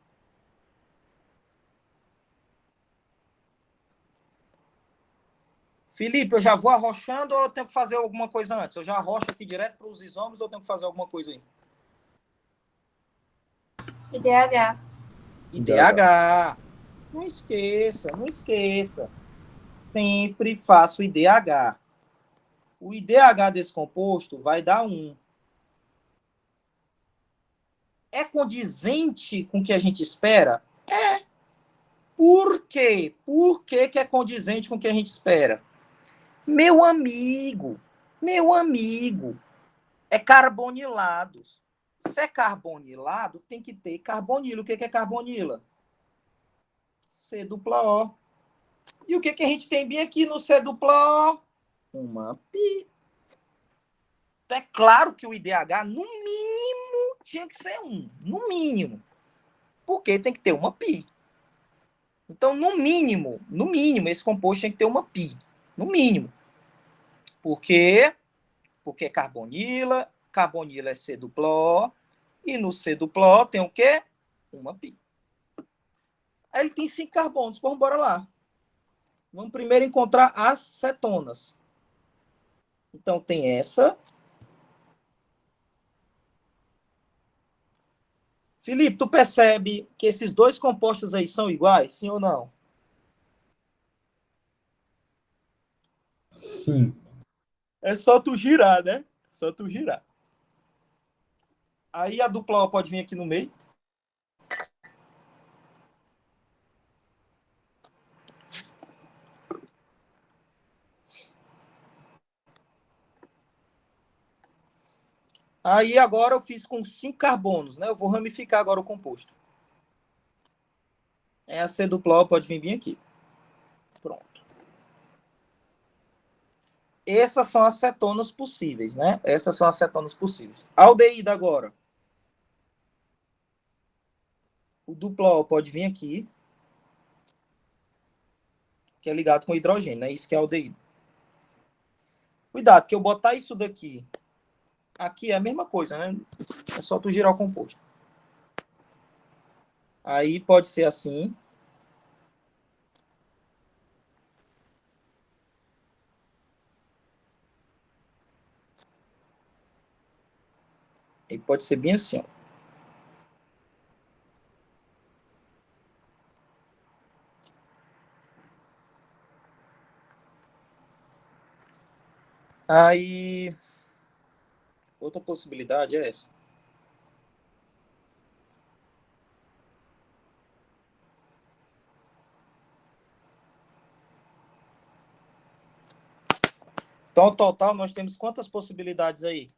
Speaker 1: Felipe, eu já vou arrochando ou eu tenho que fazer alguma coisa antes? Eu já arrocho aqui direto para os isômeros ou eu tenho que fazer alguma coisa aí?
Speaker 2: IDH.
Speaker 1: IDH. Não esqueça, não esqueça. Sempre faço IDH. O IDH desse composto vai dar 1. É condizente com o que a gente espera? É. Por quê? Por que é condizente com o que a gente espera? Meu amigo, é carbonilados. Se é carbonilado, tem que ter carbonila. O que é carbonila? C dupla O. E o que a gente tem bem aqui no C dupla O? Uma pi. Então é claro que o IDH, no mínimo, tinha que ser 1. No mínimo. Porque tem que ter uma pi. Então, no mínimo, esse composto tem que ter uma pi. No mínimo. Por quê? Porque carbonila é C dupla O, e no C dupla O tem o quê? Uma pi. Aí ele tem 5 carbonos. Vamos embora lá. Vamos primeiro encontrar as cetonas. Então tem essa. Felipe, tu percebe que esses dois compostos aí são iguais, sim ou não?
Speaker 5: Sim.
Speaker 1: É só tu girar, né? Só tu girar. Aí a dupla O pode vir aqui no meio. Aí agora eu fiz com 5 carbonos, né? Eu vou ramificar agora o composto. A C dupla O pode vir bem aqui. Pronto. Essas são as cetonas possíveis, né? Essas são as cetonas possíveis. Aldeído agora. O dupla O pode vir aqui, que é ligado com hidrogênio, né? Isso que é aldeído. Cuidado, que eu botar isso daqui, aqui é a mesma coisa, né? É só tu girar o composto. Aí pode ser assim. E pode ser bem assim, ó. Aí, outra possibilidade é essa. Então, no total, nós temos quantas possibilidades aí?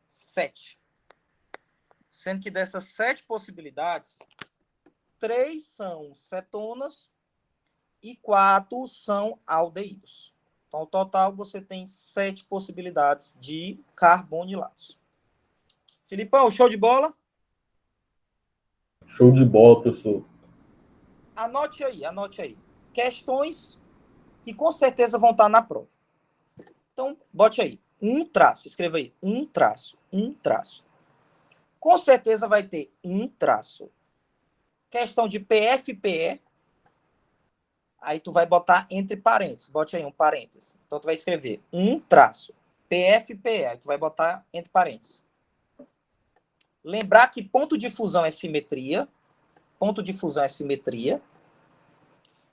Speaker 1: 7. Sendo que dessas 7 possibilidades, 3 são cetonas e 4 são aldeídos. Então, no total, você tem 7 possibilidades de carbonilatos. Filipão, show de bola?
Speaker 5: Show de bola, professor.
Speaker 1: Anote aí. Questões que com certeza vão estar na prova. Então, bote aí. Um traço. Escreva aí. Um traço. Com certeza vai ter um traço. Questão de PFPE. Aí tu vai botar entre parênteses. Bote aí um parênteses. Então tu vai escrever um traço. PFPE. Aí tu vai botar entre parênteses. Lembrar que ponto de fusão é simetria. Ponto de fusão é simetria.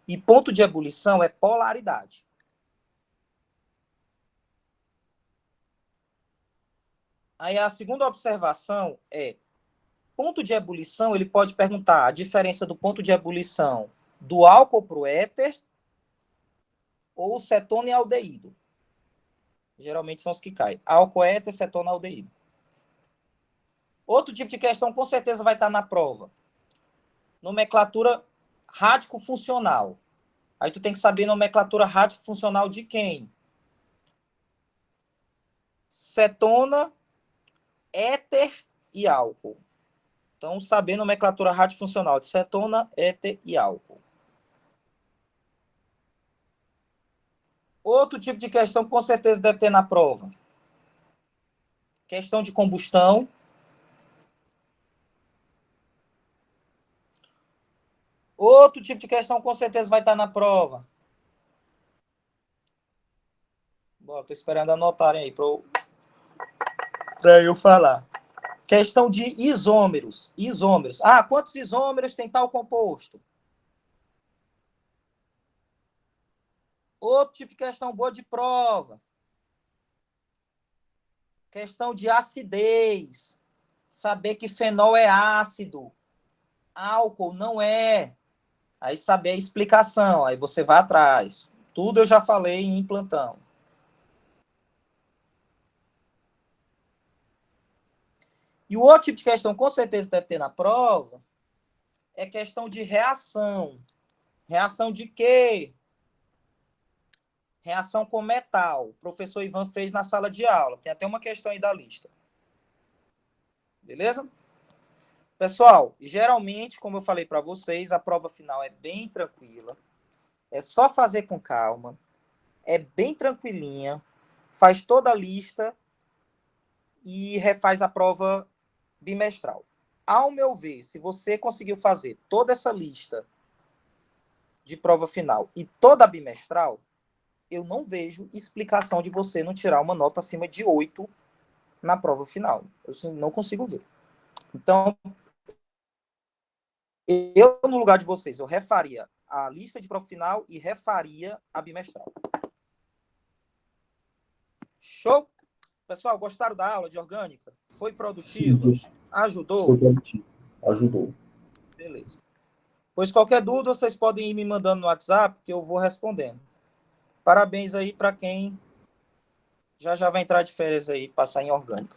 Speaker 1: E ponto de ebulição é polaridade. Aí a segunda observação é ponto de ebulição, ele pode perguntar a diferença do ponto de ebulição do álcool para o éter ou cetona e aldeído. Geralmente são os que caem. Álcool, éter, cetona, aldeído. Outro tipo de questão com certeza vai estar na prova. Nomenclatura rádico-funcional. Aí tu tem que saber nomenclatura rádico-funcional de quem? Cetona, éter e álcool. Então, saber nomenclatura radiofuncional de cetona, éter e álcool. Outro tipo de questão que com certeza deve ter na prova. Questão de combustão. Outro tipo de questão com certeza vai estar na prova. Bom, estou esperando anotarem aí para eu falar. Questão de isômeros. Isômeros. Ah, quantos isômeros tem tal composto? Outro tipo de questão boa de prova. Questão de acidez. Saber que fenol é ácido. Álcool não é. Aí saber a explicação. Aí você vai atrás. Tudo eu já falei em plantão. E o outro tipo de questão com certeza deve ter na prova é questão de reação. Reação de quê? Reação com metal. O professor Ivan fez na sala de aula. Tem até uma questão aí da lista. Beleza? Pessoal, geralmente, como eu falei para vocês, a prova final é bem tranquila. É só fazer com calma. É bem tranquilinha. Faz toda a lista e refaz a prova bimestral. Ao meu ver, se você conseguiu fazer toda essa lista de prova final e toda a bimestral, eu não vejo explicação de você não tirar uma nota acima de 8 na prova final. Eu não consigo ver. Então, eu, no lugar de vocês, eu refaria a lista de prova final e refaria a bimestral. Show? Pessoal, gostaram da aula de orgânica? Foi produtiva?
Speaker 5: Sim,
Speaker 1: Ajudou?
Speaker 5: foi produtivo. Ajudou.
Speaker 1: Beleza. Pois qualquer dúvida, vocês podem ir me mandando no WhatsApp, que eu vou respondendo. Parabéns aí para quem já vai entrar de férias aí, passar em orgânica.